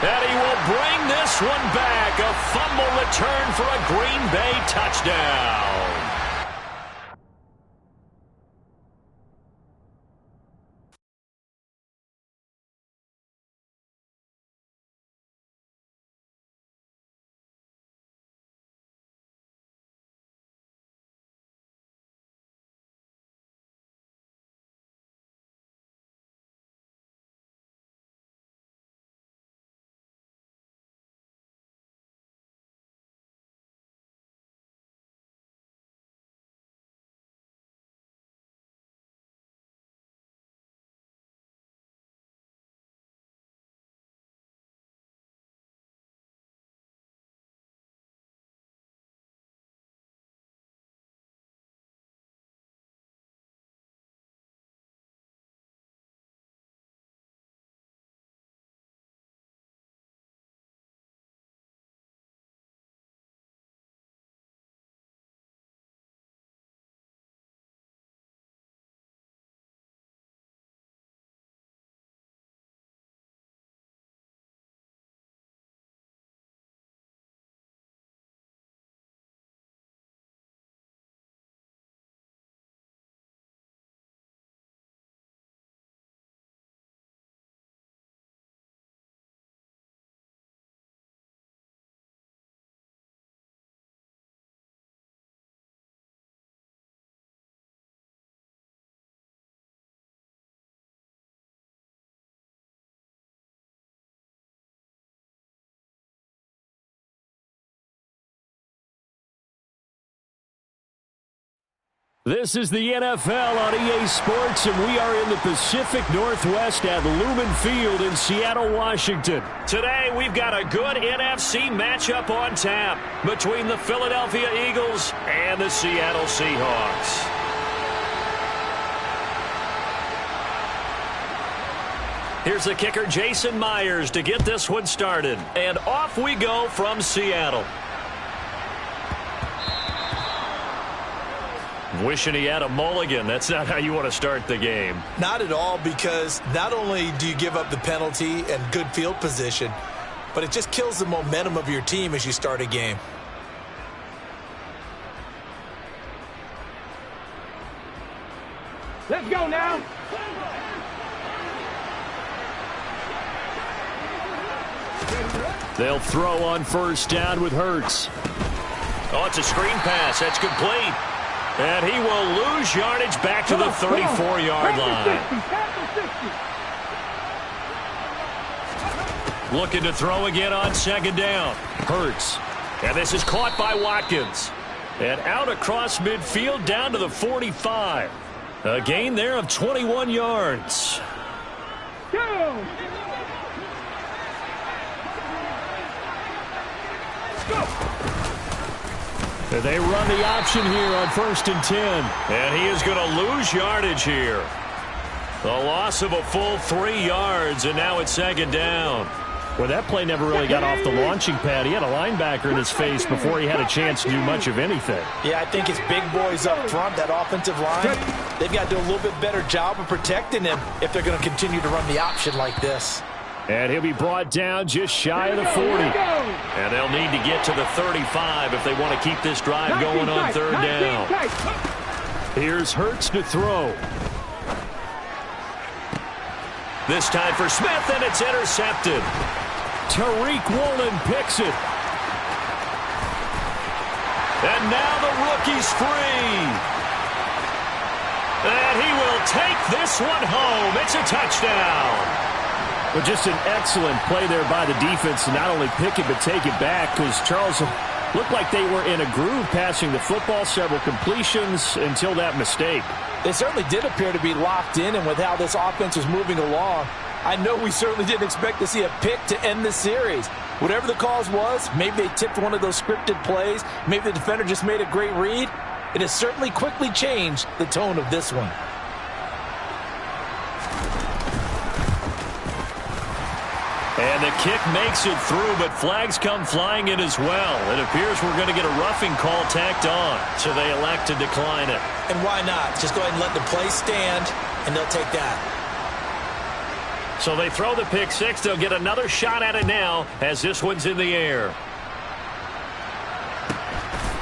And he will bring this one back. A fumble return for a Green Bay touchdown. This is the NFL on EA Sports, and we are in the Pacific Northwest at Lumen Field in Seattle, Washington. Today, we've got a good NFC matchup on tap between the Philadelphia Eagles and the Seattle Seahawks. Here's the kicker, Jason Myers, to get this one started. And off we go from Seattle. Wishing he had a mulligan. That's not how you want to start the game. Not at all, because not only do you give up the penalty and good field position, but it just kills the momentum of your team as you start a game. Let's go now. They'll throw on first down with Hurts. Oh, it's a screen pass. That's complete. And he will lose yardage back to the 34-yard line. Looking to throw again on second down. Hurts. And this is caught by Watkins. And out across midfield down to the 45. A gain there of 21 yards. Go! They run the option here on 1st and 10. And he is going to lose yardage here. The loss of a full 3 yards, and now it's second down. Well, that play never really got off the launching pad. He had a linebacker in his face before he had a chance to do much of anything. Yeah, I think it's big boys up front, that offensive line. They've got to do a little bit better job of protecting him if they're going to continue to run the option like this. And he'll be brought down just shy of the 40. And they'll need to get to the 35 if they want to keep this drive going on third down. Here's Hurts to throw. This time for Smith, and it's intercepted. Tariq Woolen picks it. And now the rookie's free. And he will take this one home. It's a touchdown. Well, just an excellent play there by the defense to not only pick it but take it back, because Charles looked like they were in a groove passing the football, several completions until that mistake. They certainly did appear to be locked in, and with how this offense was moving along, I know we certainly didn't expect to see a pick to end the series. Whatever the cause was, maybe they tipped one of those scripted plays, maybe the defender just made a great read. It has certainly quickly changed the tone of this one. And the kick makes it through, but flags come flying in as well. It appears we're going to get a roughing call tacked on, so they elect to decline it. And why not? Just go ahead and let the play stand, and they'll take that. So they throw the pick six. They'll get another shot at it now as this one's in the air.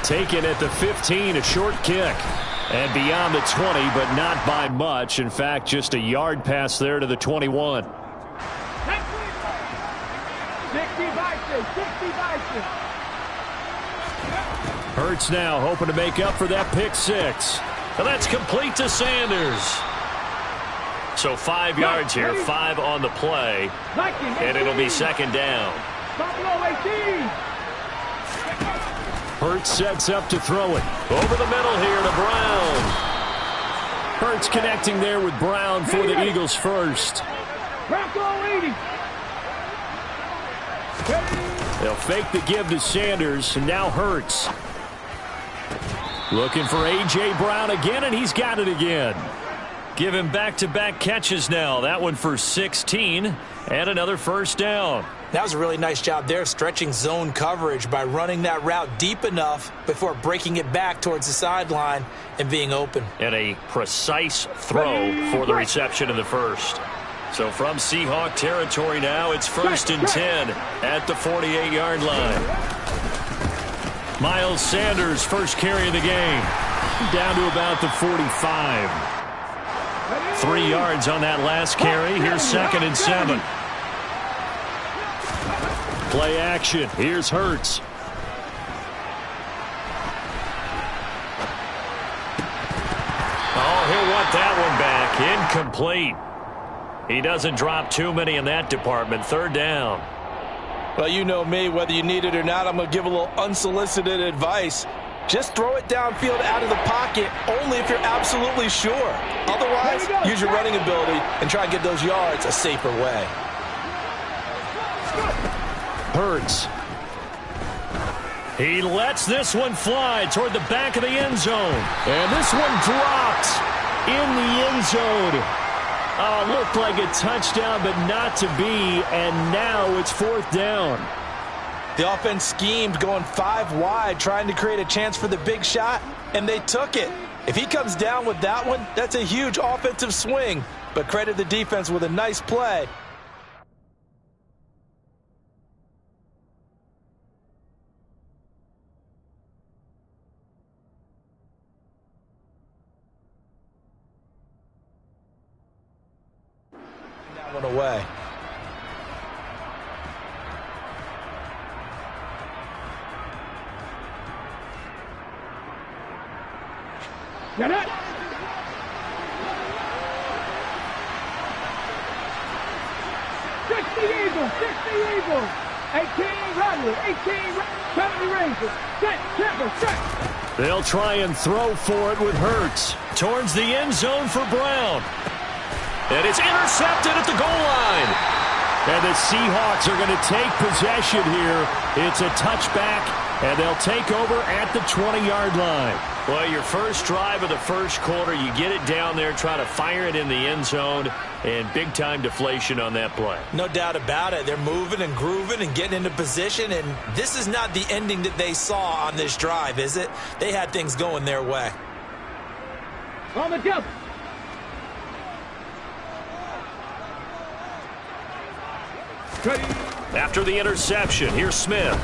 Taken at the 15, a short kick. And beyond the 20, but not by much. In fact, just a yard pass there to the 21. 60 Hurts now hoping to make up for that pick six. And that's complete to Sanders. So 5 yards here, 5 on the play. And it'll be second down. Hurts sets up to throw it. Over the middle here to Brown. Hurts connecting there with Brown for the Eagles first. They'll fake the give to Sanders, and now Hurts. Looking for A.J. Brown again, and he's got it again. Give him back-to-back catches now. That one for 16, and another first down. That was a really nice job there, stretching zone coverage by running that route deep enough before breaking it back towards the sideline and being open. And a precise throw for the reception in the first. So from Seahawk territory now, it's 1st and 10 at the 48-yard line. Miles Sanders, first carry of the game. Down to about the 45. 3 yards on that last carry. Here's 2nd and 7. Play action. Here's Hurts. Oh, he'll want that one back. Incomplete. He doesn't drop too many in that department. Third down. Well, you know me, whether you need it or not, I'm going to give a little unsolicited advice. Just throw it downfield out of the pocket only if you're absolutely sure. Otherwise, use your running ability and try and get those yards a safer way. Hurts. He lets this one fly toward the back of the end zone. And this one drops in the end zone. Oh, looked like a touchdown, but not to be. And now it's 4th down. The offense schemed going 5 wide, trying to create a chance for the big shot, and they took it. If he comes down with that one, that's a huge offensive swing. But credit the defense with a nice play. That one away. Get it! 60 Eagles, 60 Eagles. 18 Radley, 18 70 Rangers. Set, Trevor, set. They'll try and throw for it with Hurts. Towards the end zone for Brown. And it's intercepted at the goal line. And the Seahawks are going to take possession here. It's a touchback, and they'll take over at the 20-yard line. Well, your first drive of the first quarter, you get it down there, try to fire it in the end zone, and big-time deflation on that play. No doubt about it. They're moving and grooving and getting into position, and this is not the ending that they saw on this drive, is it? They had things going their way. On the jump. After the interception, here's Smith.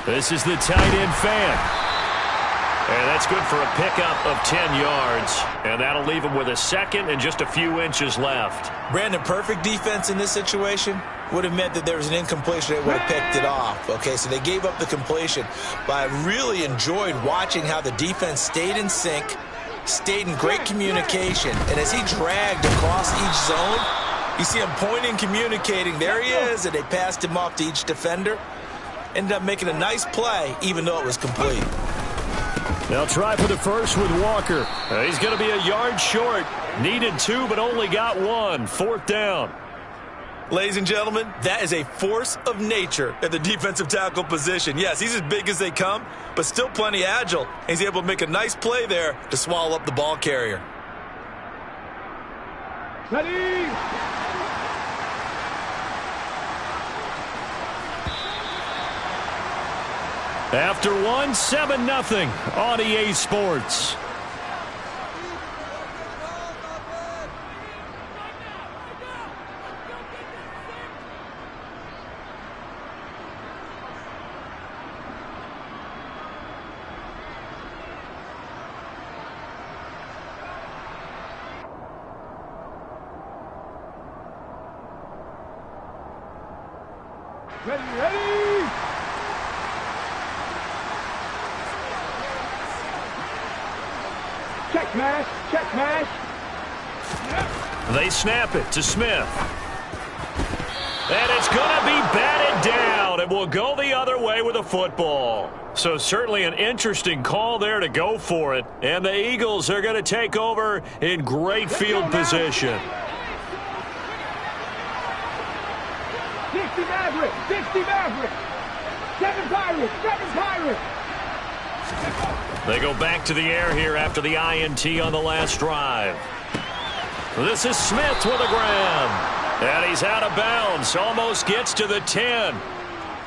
This is the tight end fan. And that's good for a pickup of 10 yards. And that'll leave him with a second and just a few inches left. Brandon, perfect defense in this situation would have meant that there was an incompletion. They would have picked it off. Okay, so they gave up the completion. But I really enjoyed watching how the defense stayed in sync, stayed in great communication. And as he dragged across each zone, you see him pointing, communicating. There he is, and they passed him off to each defender. Ended up making a nice play, even though it was complete. They'll try for the first with Walker. He's going to be a yard short. Needed 2, but only got 1. 4th down. Ladies and gentlemen, that is a force of nature at the defensive tackle position. Yes, he's as big as they come, but still plenty agile. He's able to make a nice play there to swallow up the ball carrier. Ready! After 1, 7-0 on EA Sports. Ready! Check mash, check mash. They snap it to Smith. And it's going to be batted down. It will go the other way with a football. So certainly an interesting call there to go for it. And the Eagles are going to take over in great field position. 60 Maverick, 60 Maverick. 7 Pirates, 7 Pirates. They go back to the air here after the INT on the last drive. This is Smith with a grab. And he's out of bounds. Almost gets to the 10.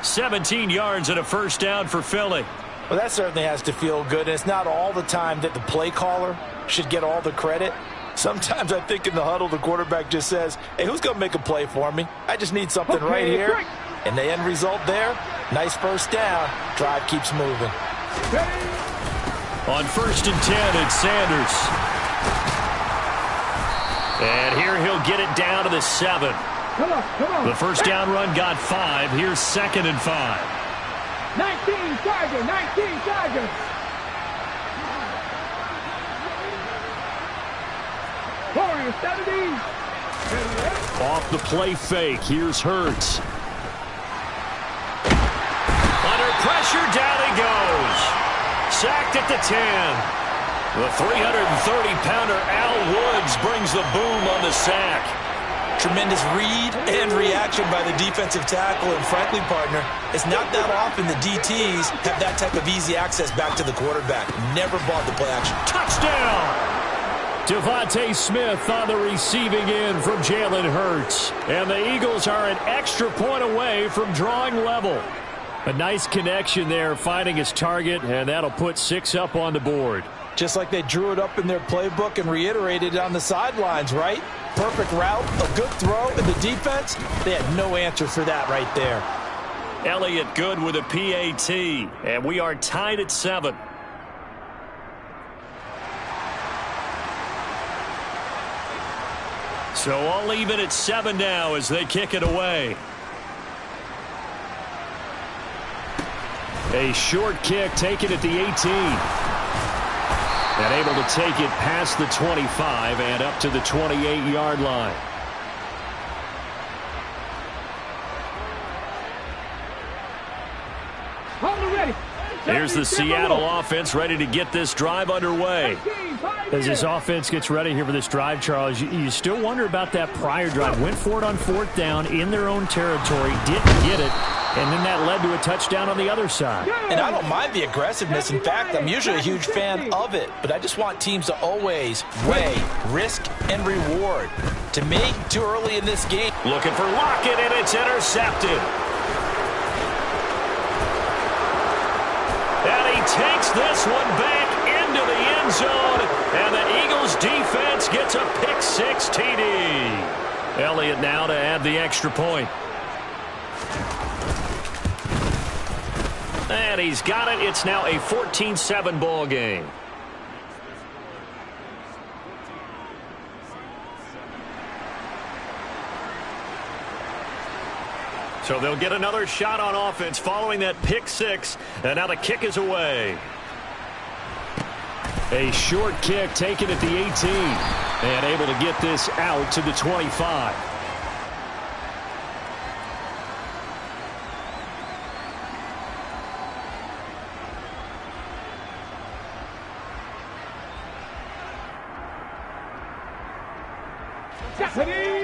17 yards and a first down for Philly. Well, that certainly has to feel good. And it's not all the time that the play caller should get all the credit. Sometimes I think in the huddle, the quarterback just says, hey, who's going to make a play for me? I just need something right here. And the end result there, nice first down. Drive keeps moving. On 1st and 10, it's Sanders. And here he'll get it down to the 7. Come on. The first down run got 5. Here's 2nd and 5. 19 Tiger, 19 Tiger. Warrior 70. Off the play fake. Here's Hurts. Under pressure, down he goes. sacked at the 10. The 330-pounder Al Woods brings the boom on the sack. Tremendous read and reaction by the defensive tackle. And frankly, partner, it's not that often the DTs have that type of easy access back to the quarterback. Never bought the play action. Touchdown! Devontae Smith on the receiving end from Jalen Hurts. And the Eagles are an extra point away from drawing level. A nice connection there, finding his target, and that'll put 6 up on the board. Just like they drew it up in their playbook and reiterated it on the sidelines, right? Perfect route, a good throw, and the defense, they had no answer for that right there. Elliott good with a PAT, and we are tied at 7. So all even at 7 now as they kick it away. A short kick taken at the 18. And able to take it past the 25 and up to the 28-yard line. Here's the Seattle offense ready to get this drive underway. As this offense gets ready here for this drive, Charles, you still wonder about that prior drive. Went for it on 4th down in their own territory, didn't get it, and then that led to a touchdown on the other side. And I don't mind the aggressiveness. In fact, I'm usually a huge fan of it, but I just want teams to always weigh risk and reward. To me, too early in this game. Looking for Lockett, and it's intercepted. And he takes this one back into the end zone, and the Eagles defense gets a pick-6 TD. Elliott now to add the extra point. And he's got it. It's now a 14-7 ball game. So they'll get another shot on offense following that pick-6, and now the kick is away. A short kick taken at the 18, and able to get this out to the 25.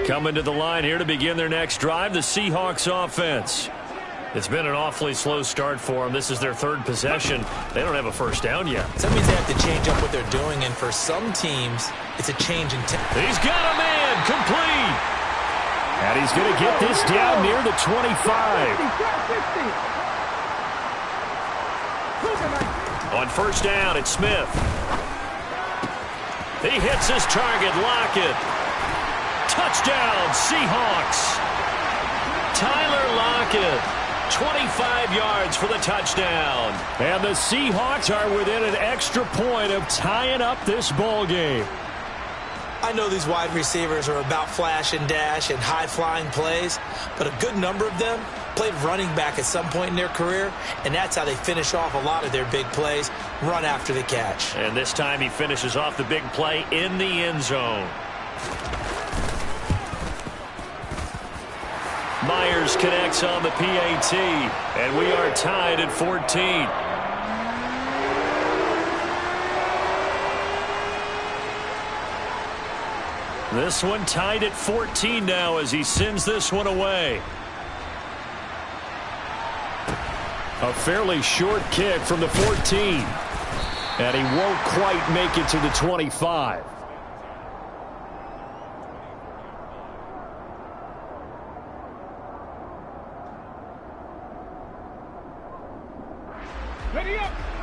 Coming to the line here to begin their next drive, the Seahawks offense. It's been an awfully slow start for them. This is their 3rd possession. They don't have a first down yet. So that means they have to change up what they're doing, and for some teams, it's a change in tempo. He's got a man complete. And he's going to get this down near the 25. On first down, it's Smith. He hits his target, Lockett. Touchdown, Seahawks. Tyler Lockett, 25 yards for the touchdown. And the Seahawks are within an extra point of tying up this ball game. I know these wide receivers are about flash and dash and high-flying plays, but a good number of them played running back at some point in their career, and that's how they finish off a lot of their big plays, run after the catch. And this time he finishes off the big play in the end zone. Myers connects on the PAT, and we are tied at 14. This one tied at 14 now as he sends this one away. A fairly short kick from the 14. And he won't quite make it to the 25.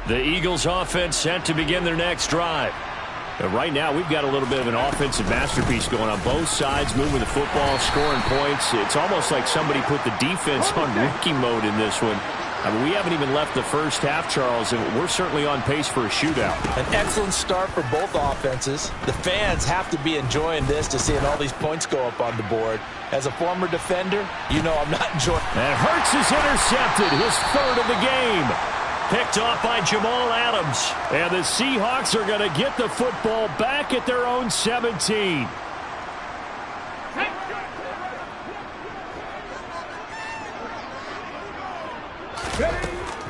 The Eagles offense set to begin their next drive. And right now we've got a little bit of an offensive masterpiece going on both sides, moving the football, scoring points. It's almost like somebody put the defense on rookie mode in this one. I mean, we haven't even left the first half, Charles, and we're certainly on pace for a shootout. An excellent start for both offenses. The fans have to be enjoying this to seeing all these points go up on the board. As a former defender, you know I'm not enjoying. And Hurts is intercepted, his 3rd of the game. Picked off by Jamal Adams. And the Seahawks are going to get the football back at their own 17.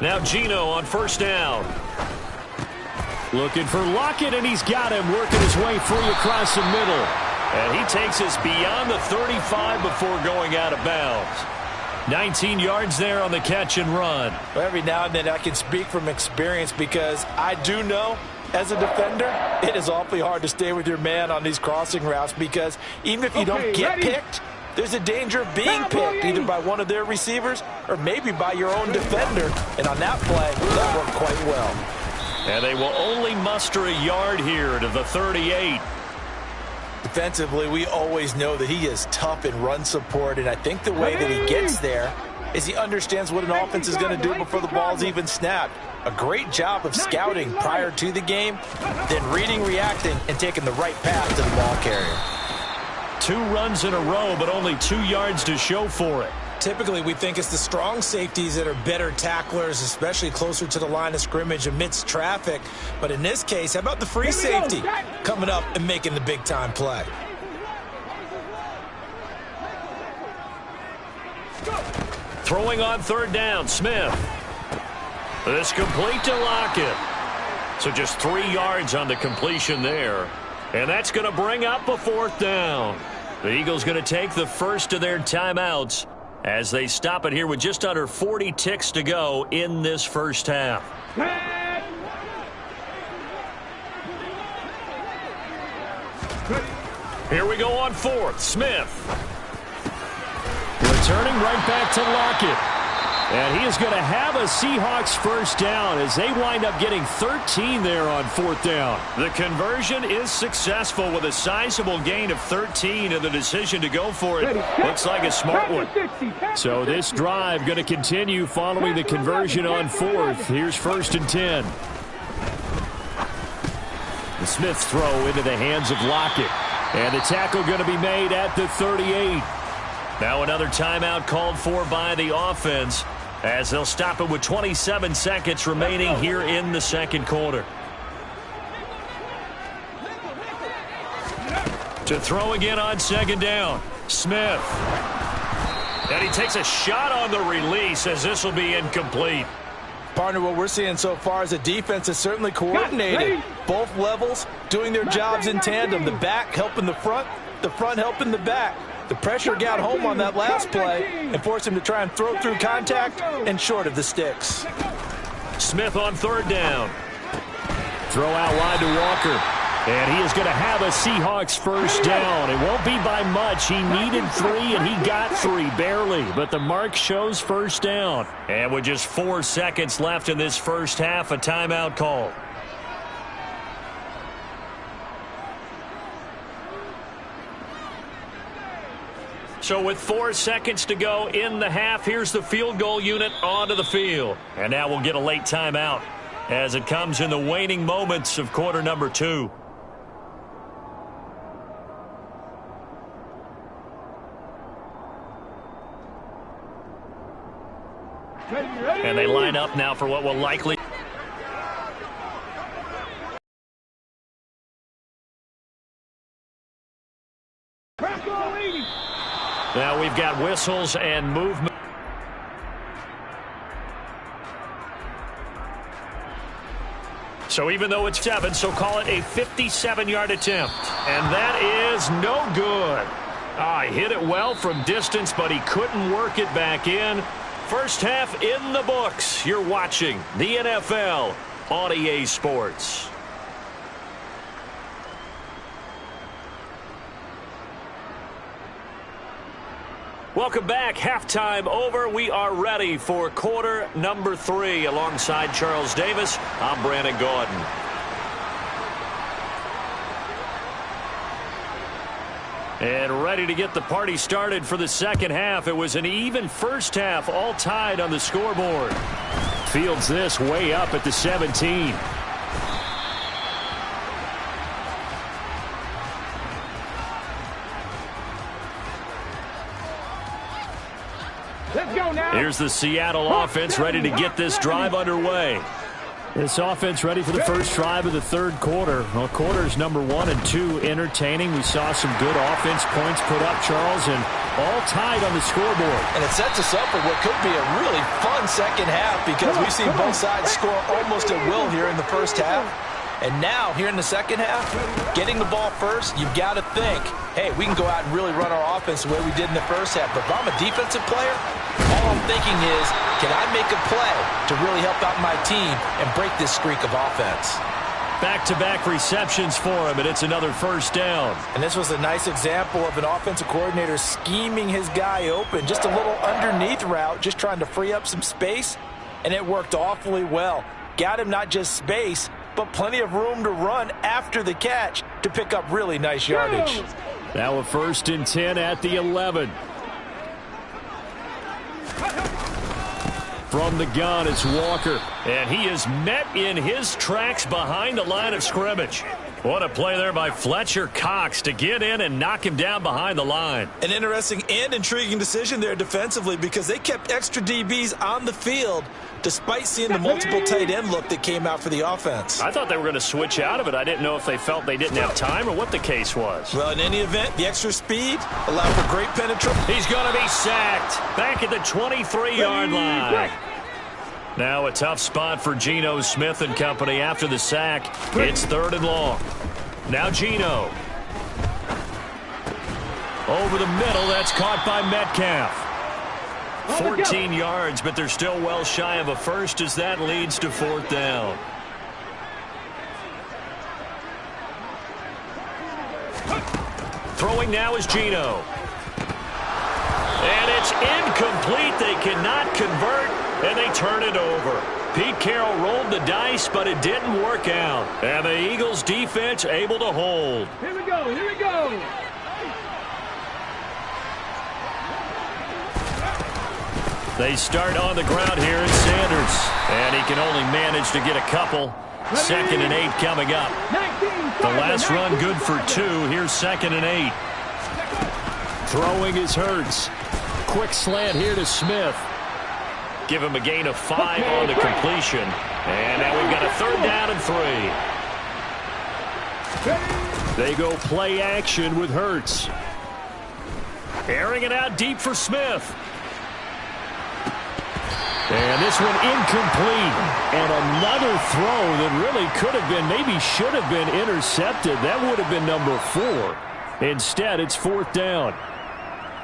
Now Geno on first down. Looking for Lockett, and he's got him working his way free across the middle. And he takes us beyond the 35 before going out of bounds. 19 yards there on the catch and run. Well, every now and then I can speak from experience because I do know as a defender it is awfully hard to stay with your man on these crossing routes because even if you don't get picked, there's a danger of being picked either by one of their receivers or maybe by your own defender. And on that play, that worked quite well. And they will only muster a yard here to the 38. Defensively, we always know that he is tough in run support, and I think the way that he gets there is he understands what an offense is going to do before the ball's even snapped. A great job of scouting prior to the game, then reading, reacting, and taking the right path to the ball carrier. 2 runs in a row, but only 2 yards to show for it. Typically, we think it's the strong safeties that are better tacklers, especially closer to the line of scrimmage amidst traffic. But in this case, how about the free safety coming up and making the big-time play? Throwing on 3rd down, Smith. This complete to Lockett. So just 3 yards on the completion there. And that's going to bring up a 4th down. The Eagles going to take the first of their timeouts as they stop it here with just under 40 ticks to go in this first half. Here we go on 4th. Smith. Returning right back to Lockett. And he is going to have a Seahawks first down as they wind up getting 13 there on 4th down. The conversion is successful with a sizable gain of 13, and the decision to go for it looks like a smart one. So this drive going to continue following the conversion on 4th. Here's 1st and 10. The Smith's throw into the hands of Lockett. And the tackle going to be made at the 38. Now another timeout called for by the offense as they'll stop it with 27 seconds remaining here in the second quarter. To throw again on 2nd down, Smith. And he takes a shot on the release as this will be incomplete. Partner, what we're seeing so far is a defense is certainly coordinated. Both levels doing their jobs in tandem. The back helping the front helping the back. The pressure got home on that last play and forced him to try and throw through contact and short of the sticks. Smith on 3rd down. Throw out wide to Walker. And he is going to have a Seahawks first down. It won't be by much. He needed 3, and he got 3, barely. But the mark shows first down. And with just 4 seconds left in this first half, a timeout call. So with 4 seconds to go in the half, here's the field goal unit onto the field. And now we'll get a late timeout as it comes in the waning moments of quarter number 2. And they line up now for what will likely... Now we've got whistles and movement. So even though it's 7, so call it a 57-yard attempt. And that is no good. He hit it well from distance, but he couldn't work it back in. First half in the books. You're watching the NFL on EA Sports. Welcome back. Halftime over. We are ready for quarter number 3. Alongside Charles Davis, I'm Brandon Gordon. And ready to get the party started for the second half. It was an even first half, all tied on the scoreboard. Fields this way up at the 17. Let's go now. Here's the Seattle offense ready to get this drive underway. This offense ready for the first drive of the third quarter. Well, quarters number 1 and 2 entertaining. We saw some good offense points put up, Charles, and all tied on the scoreboard. And it sets us up for what could be a really fun second half because we've seen both sides score almost at will here in the first half. And now, here in the second half, getting the ball first, you've got to think, hey, we can go out and really run our offense the way we did in the first half. But if I'm a defensive player, all I'm thinking is, can I make a play to really help out my team and break this streak of offense? Back-to-back receptions for him, and it's another first down. And this was a nice example of an offensive coordinator scheming his guy open. Just a little underneath route, just trying to free up some space, and it worked awfully well. Got him not just space, but plenty of room to run after the catch to pick up really nice yardage. Now a 1st and 10 at the 11. From the gun, it's Walker. And he is met in his tracks behind the line of scrimmage. What a play there by Fletcher Cox to get in and knock him down behind the line. An interesting and intriguing decision there defensively because they kept extra DBs on the field despite seeing the multiple tight end look that came out for the offense. I thought they were going to switch out of it. I didn't know if they felt they didn't have time or what the case was. Well, in any event, the extra speed allowed for great penetration. He's going to be sacked back at the 23-yard line. Now a tough spot for Geno Smith and company after the sack. It's 3rd and long. Now Geno. Over the middle, that's caught by Metcalf. 14 yards, but they're still well shy of a first as that leads to 4th down. Throwing now is Geno. And it's incomplete. They cannot convert, and they turn it over. Pete Carroll rolled the dice, but it didn't work out. And the Eagles defense able to hold. Here we go, here we go. They start on the ground here in Sanders. And he can only manage to get a couple. 2nd and 8 coming up. The last run good for 2. Here's 2nd and 8. Throwing is Hurts. Quick slant here to Smith. Give him a gain of 5 on the completion. And now we've got a 3rd down and 3. They go play action with Hurts. Airing it out deep for Smith. And this one incomplete. And another throw that really could have been, maybe should have been intercepted. That would have been number 4. Instead, it's 4th down.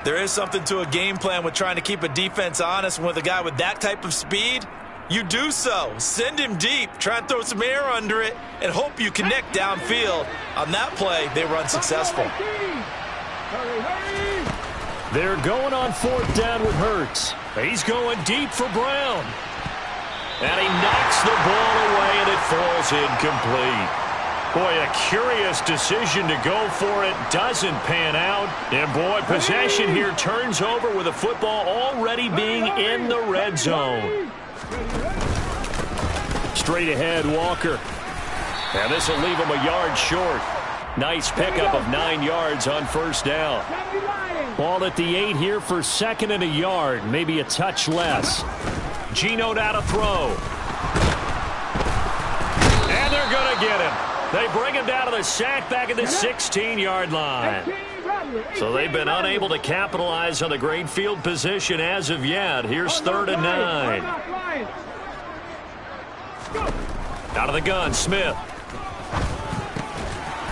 There is something to a game plan with trying to keep a defense honest. With a guy with that type of speed, you do so. Send him deep, try and throw some air under it, and hope you connect downfield. On that play, they were unsuccessful. They're going on 4th down with Hurts. He's going deep for Brown. And he knocks the ball away, and it falls incomplete. Boy, a curious decision to go for it. Doesn't pan out. And, boy, possession here turns over with the football already being in the red zone. Straight ahead, Walker. And this will leave him a yard short. Nice pickup of 9 yards on 1st down. Ball at the 8 here for 2nd and a yard. Maybe a touch less. Geno now to throw. And they're going to get him. They bring him down to the sack back at the 16-yard line. So they've been unable to capitalize on the great field position as of yet. Here's 3rd and 9. Out of the gun, Smith.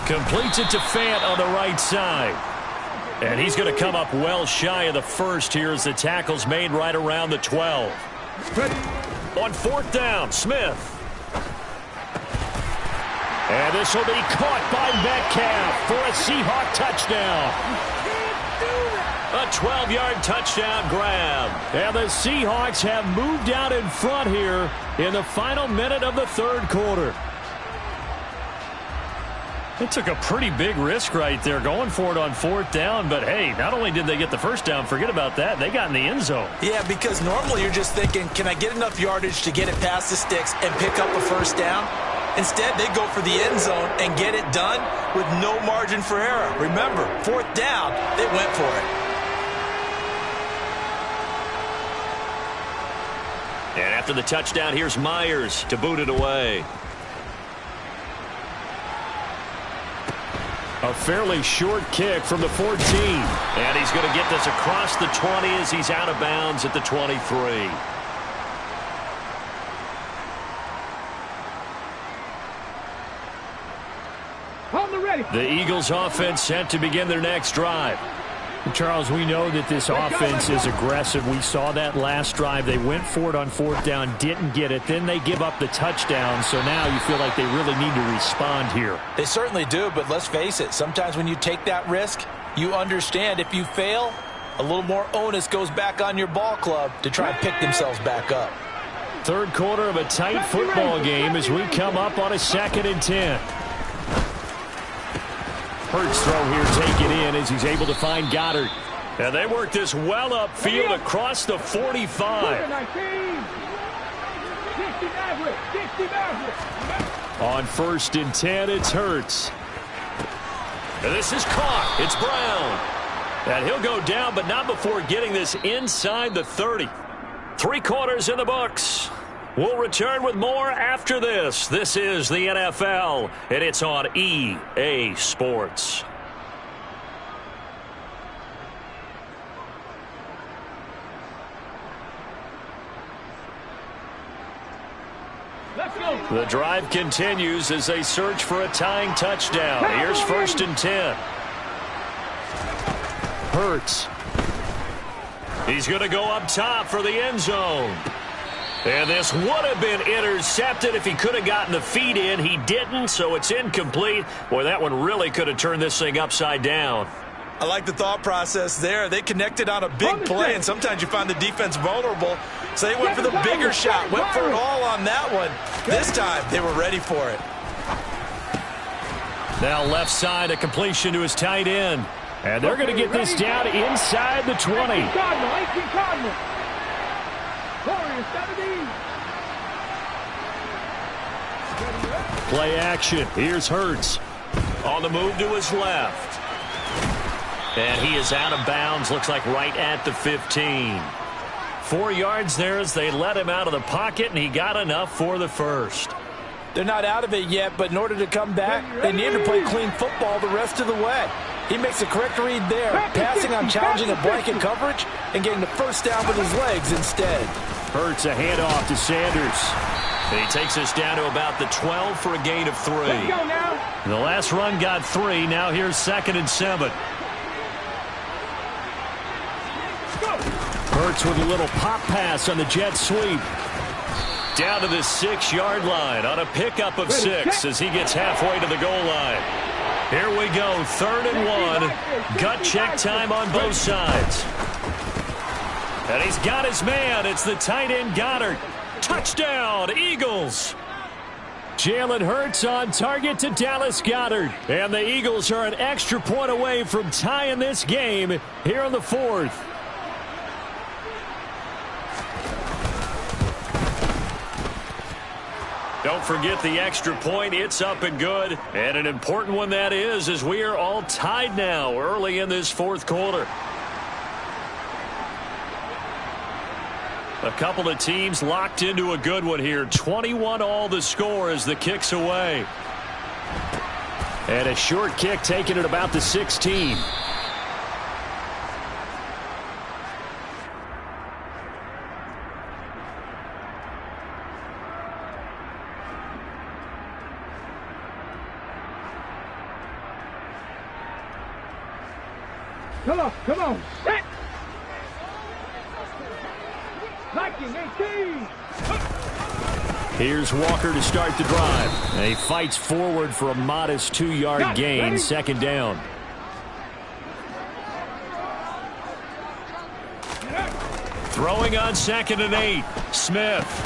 Completes it to Fant on the right side. And he's going to come up well shy of the first here as the tackle's made right around the 12. On 4th down, Smith. And this will be caught by Metcalf for a Seahawk touchdown. A 12-yard touchdown grab. And the Seahawks have moved out in front here in the final minute of the 3rd quarter. They took a pretty big risk right there going for it on 4th down. But, hey, not only did they get the first down, forget about that, they got in the end zone. Yeah, because normally you're just thinking, can I get enough yardage to get it past the sticks and pick up a first down? Instead, they go for the end zone and get it done with no margin for error. Remember, 4th down, they went for it. And after the touchdown, here's Myers to boot it away. A fairly short kick from the 14. And he's going to get this across the 20 as he's out of bounds at the 23. The Eagles offense set to begin their next drive. Charles, we know that this offense is aggressive. We saw that last drive. They went for it on fourth down, didn't get it. Then they give up the touchdown. So now you feel like they really need to respond here. They certainly do, but let's face it. Sometimes when you take that risk, you understand if you fail, a little more onus goes back on your ball club to try and pick themselves back up. Third quarter of a tight football game as we come up on a 2nd and 10. Hurts throw here taken in as he's able to find Goddard. And they work this well upfield across the 45. On 1st and 10, it's Hurts. And this is caught. It's Brown. And he'll go down, but not before getting this inside the 30. 3 quarters in the books. We'll return with more after this. This is the NFL, and it's on EA Sports. The drive continues as they search for a tying touchdown. Here's 1st and 10. Hurts. He's going to go up top for the end zone. And this would have been intercepted if he could have gotten the feet in. He didn't, so it's incomplete. Boy, that one really could have turned this thing upside down. I like the thought process there. They connected on a big play, and sometimes you find the defense vulnerable. So they went for the bigger shot, went for it all on that one. This time, they were ready for it. Now left side, a completion to his tight end. And they're going to get this down inside the 20. 18 Cardinal. Play action. Here's Hurts. On the move to his left. And he is out of bounds. Looks like right at the 15. 4 yards there as they let him out of the pocket, and he got enough for the first. They're not out of it yet, but in order to come back, they need to play clean football the rest of the way. He makes a correct read there, passing on challenging a blanket coverage and getting the first down with his legs instead. Hurts a handoff to Sanders. And he takes us down to about the 12 for a gain of 3. Let's go now. The last run got 3. Now here's 2nd and 7. Hurts with a little pop pass on the jet sweep. Down to the 6-yard line on a pickup of 6 as he gets halfway to the goal line. Here we go, 3rd and 1. Gut check time on both sides. And he's got his man. It's the tight end Goddard. Touchdown, Eagles. Jalen Hurts on target to Dallas Goedert. And the Eagles are an extra point away from tying this game here in the 4th. Don't forget the extra point. It's up and good. And an important one that is, as we are all tied now early in this 4th quarter. A couple of teams locked into a good one here. 21-all the score as the kick's away. And a short kick taken at about the 16. Come on. Set. Liking 18. Here's Walker to start the drive. And he fights forward for a modest 2-yard gain, 2nd down. Throwing on 2nd and 8. Smith.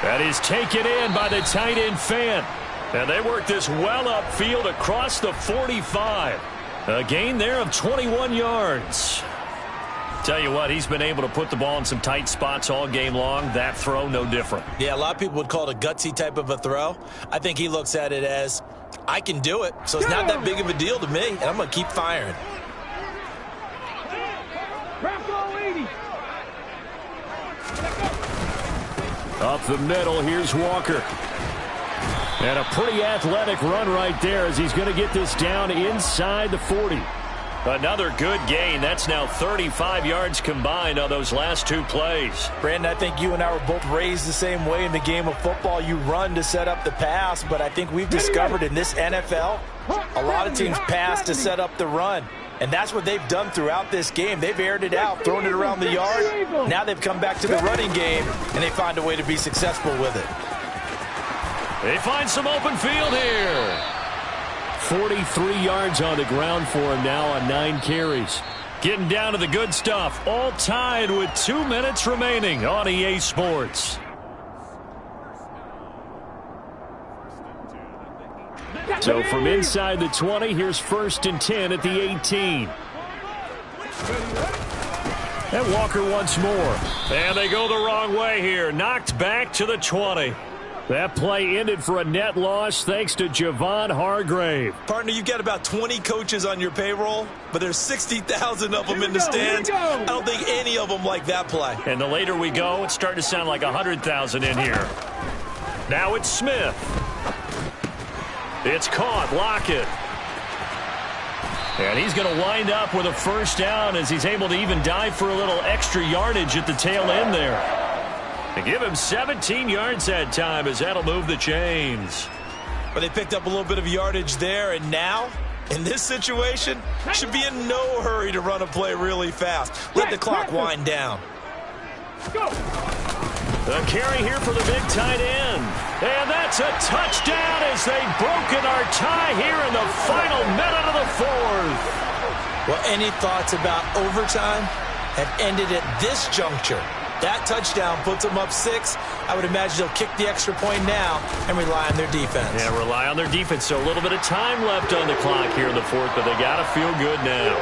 That is taken in by the tight end Fant. And they work this well upfield across the 45. A gain there of 21 yards. Tell you what, he's been able to put the ball in some tight spots all game long. That throw, no different. Yeah, a lot of people would call it a gutsy type of a throw. I think he looks at it as, I can do it, so it's not that big of a deal to me, and I'm going to keep firing. Up the middle, here's Walker. And a pretty athletic run right there as he's going to get this down inside the 40. Another good gain. That's now 35 yards combined on those last two plays. Brandon, I think you and I were both raised the same way in the game of football. You run to set up the pass, but I think we've discovered in this NFL, a lot of teams pass to set up the run. And that's what they've done throughout this game. They've aired it out, thrown it around the yard. Now they've come back to the running game, and they find a way to be successful with it. They find some open field here. 43 yards on the ground for him now on 9 carries. Getting down to the good stuff. All tied with 2 minutes remaining on EA Sports. So from inside the 20, here's 1st and 10 at the 18. And Walker once more. And they go the wrong way here. Knocked back to the 20. That play ended for a net loss thanks to Javon Hargrave. Partner, you've got about 20 coaches on your payroll, but there's 60,000 of them in the stands. I don't think any of them like that play. And the later we go, it's starting to sound like 100,000 in here. Now it's Smith. It's caught. Lockett. And he's going to wind up with a first down as he's able to even dive for a little extra yardage at the tail end there. They give him 17 yards that time as that'll move the chains. But they picked up a little bit of yardage there, and now, in this situation, should be in no hurry to run a play really fast. Let the clock wind down. The carry here for the big tight end. And that's a touchdown as they've broken our tie here in the final minute of the fourth. Well, any thoughts about overtime have ended at this juncture. That touchdown puts them up 6. I would imagine they'll kick the extra point now and rely on their defense. Yeah, rely on their defense. So a little bit of time left on the clock here in the fourth, but they got to feel good now.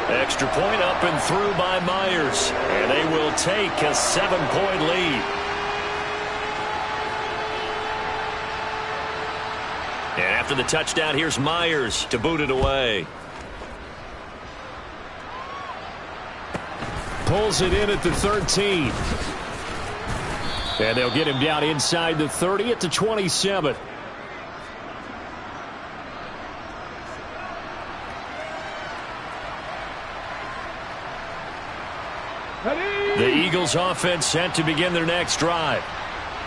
Extra point up and through by Myers. And they will take a 7-point lead. And after the touchdown, here's Myers to boot it away. Pulls it in at the 13. And they'll get him down inside the 30 at the 27. The Eagles offense set to begin their next drive.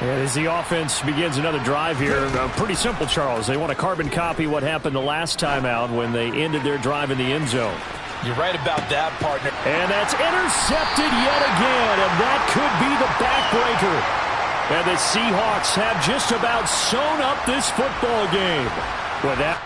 And as the offense begins another drive here, pretty simple, Charles. They want to carbon copy what happened the last time out when they ended their drive in the end zone. You're right about that, partner. And that's intercepted yet again, and that could be the backbreaker. And the Seahawks have just about sewn up this football game. With that.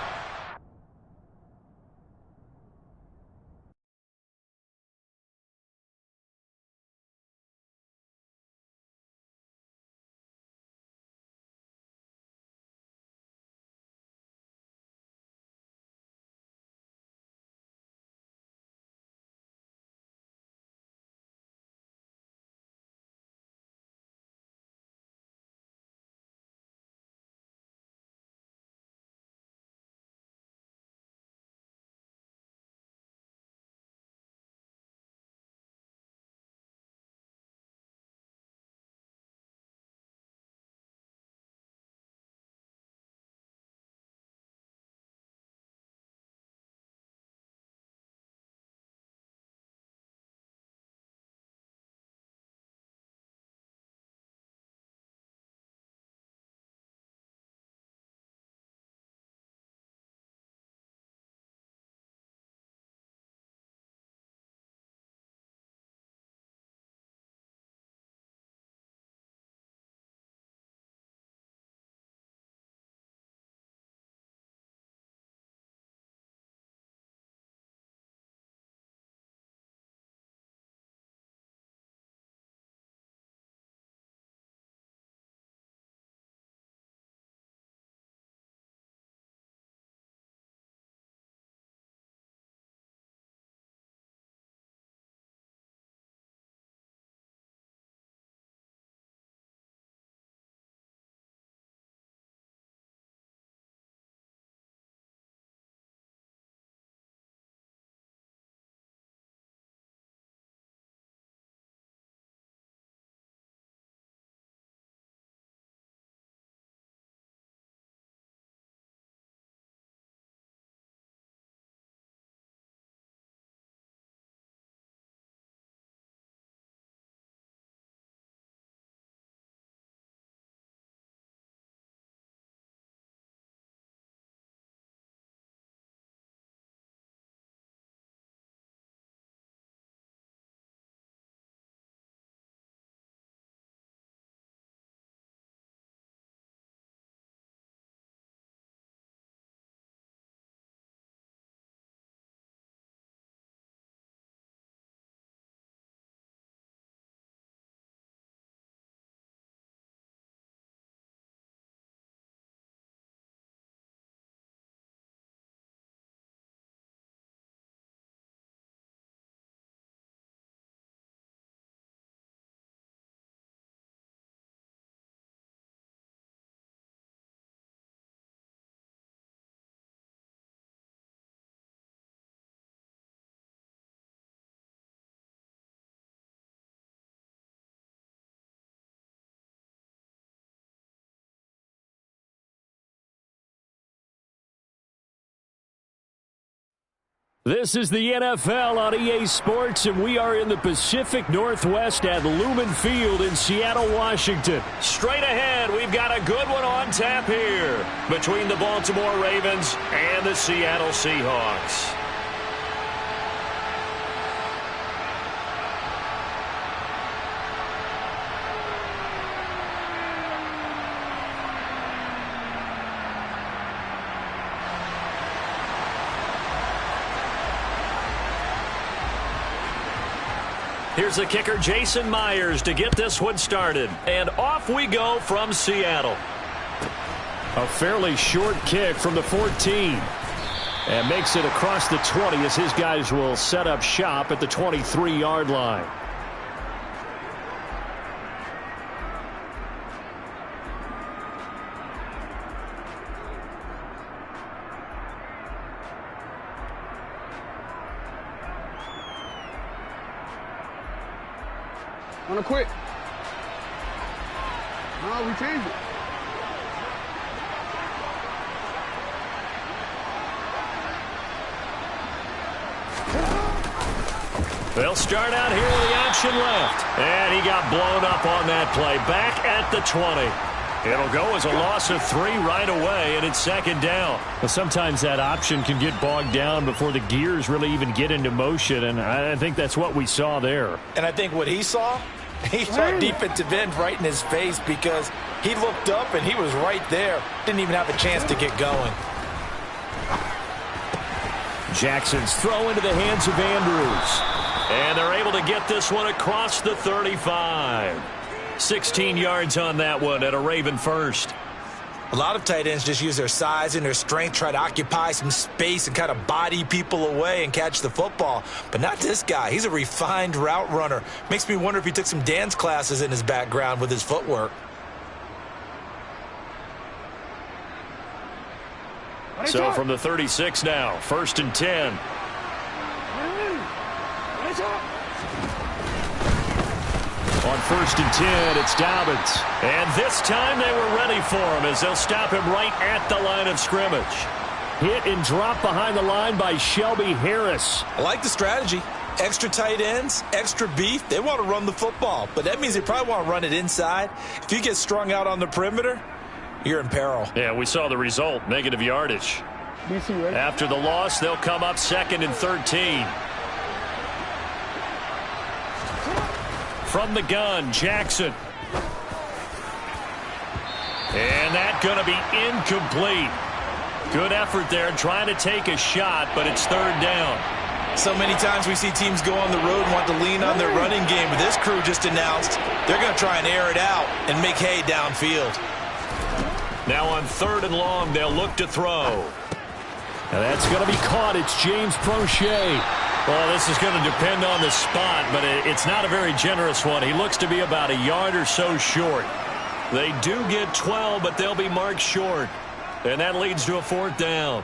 This is the NFL on EA Sports, and we are in the Pacific Northwest at Lumen Field in Seattle, Washington. Straight ahead, we've got a good one on tap here between the Baltimore Ravens and the Seattle Seahawks. Here's the kicker, Jason Myers, to get this one started. And off we go from Seattle. A fairly short kick from the 14. And makes it across the 20 as his guys will set up shop at the 23-yard line. On a quick. No, we changed it. They'll start out here with the option left. And he got blown up on that play. Back at the 20. It'll go as a loss of 3 right away, and it's second down. Well, sometimes that option can get bogged down before the gears really even get into motion, and I think that's what we saw there. And I think what he saw defensive end right in his face because he looked up and he was right there. Didn't even have a chance to get going. Jackson's throw into the hands of Andrews. And they're able to get this one across the 35. 16 yards on that one at a Raven first. A lot of tight ends just use their size and their strength, try to occupy some space and kind of body people away and catch the football. But not this guy. He's a refined route runner. Makes me wonder if he took some dance classes in his background with his footwork. So from the 36 now, 1st and 10. On 1st and 10, it's Dobbins. And this time they were ready for him as they'll stop him right at the line of scrimmage. Hit and drop behind the line by Shelby Harris. I like the strategy. Extra tight ends, extra beef. They want to run the football, but that means they probably want to run it inside. If you get strung out on the perimeter, you're in peril. Yeah, we saw the result, negative yardage. After the loss, they'll come up 2nd and 13. From the gun, Jackson. And that's going to be incomplete. Good effort there trying to take a shot, but it's 3rd down. So many times we see teams go on the road and want to lean on their running game, but this crew just announced they're going to try and air it out and make hay downfield. Now on 3rd and long, they'll look to throw. Now that's going to be caught. It's James Prochet. Well, this is going to depend on the spot, but it's not a very generous one. He looks to be about a yard or so short. They do get 12, but they'll be marked short. And that leads to a 4th down.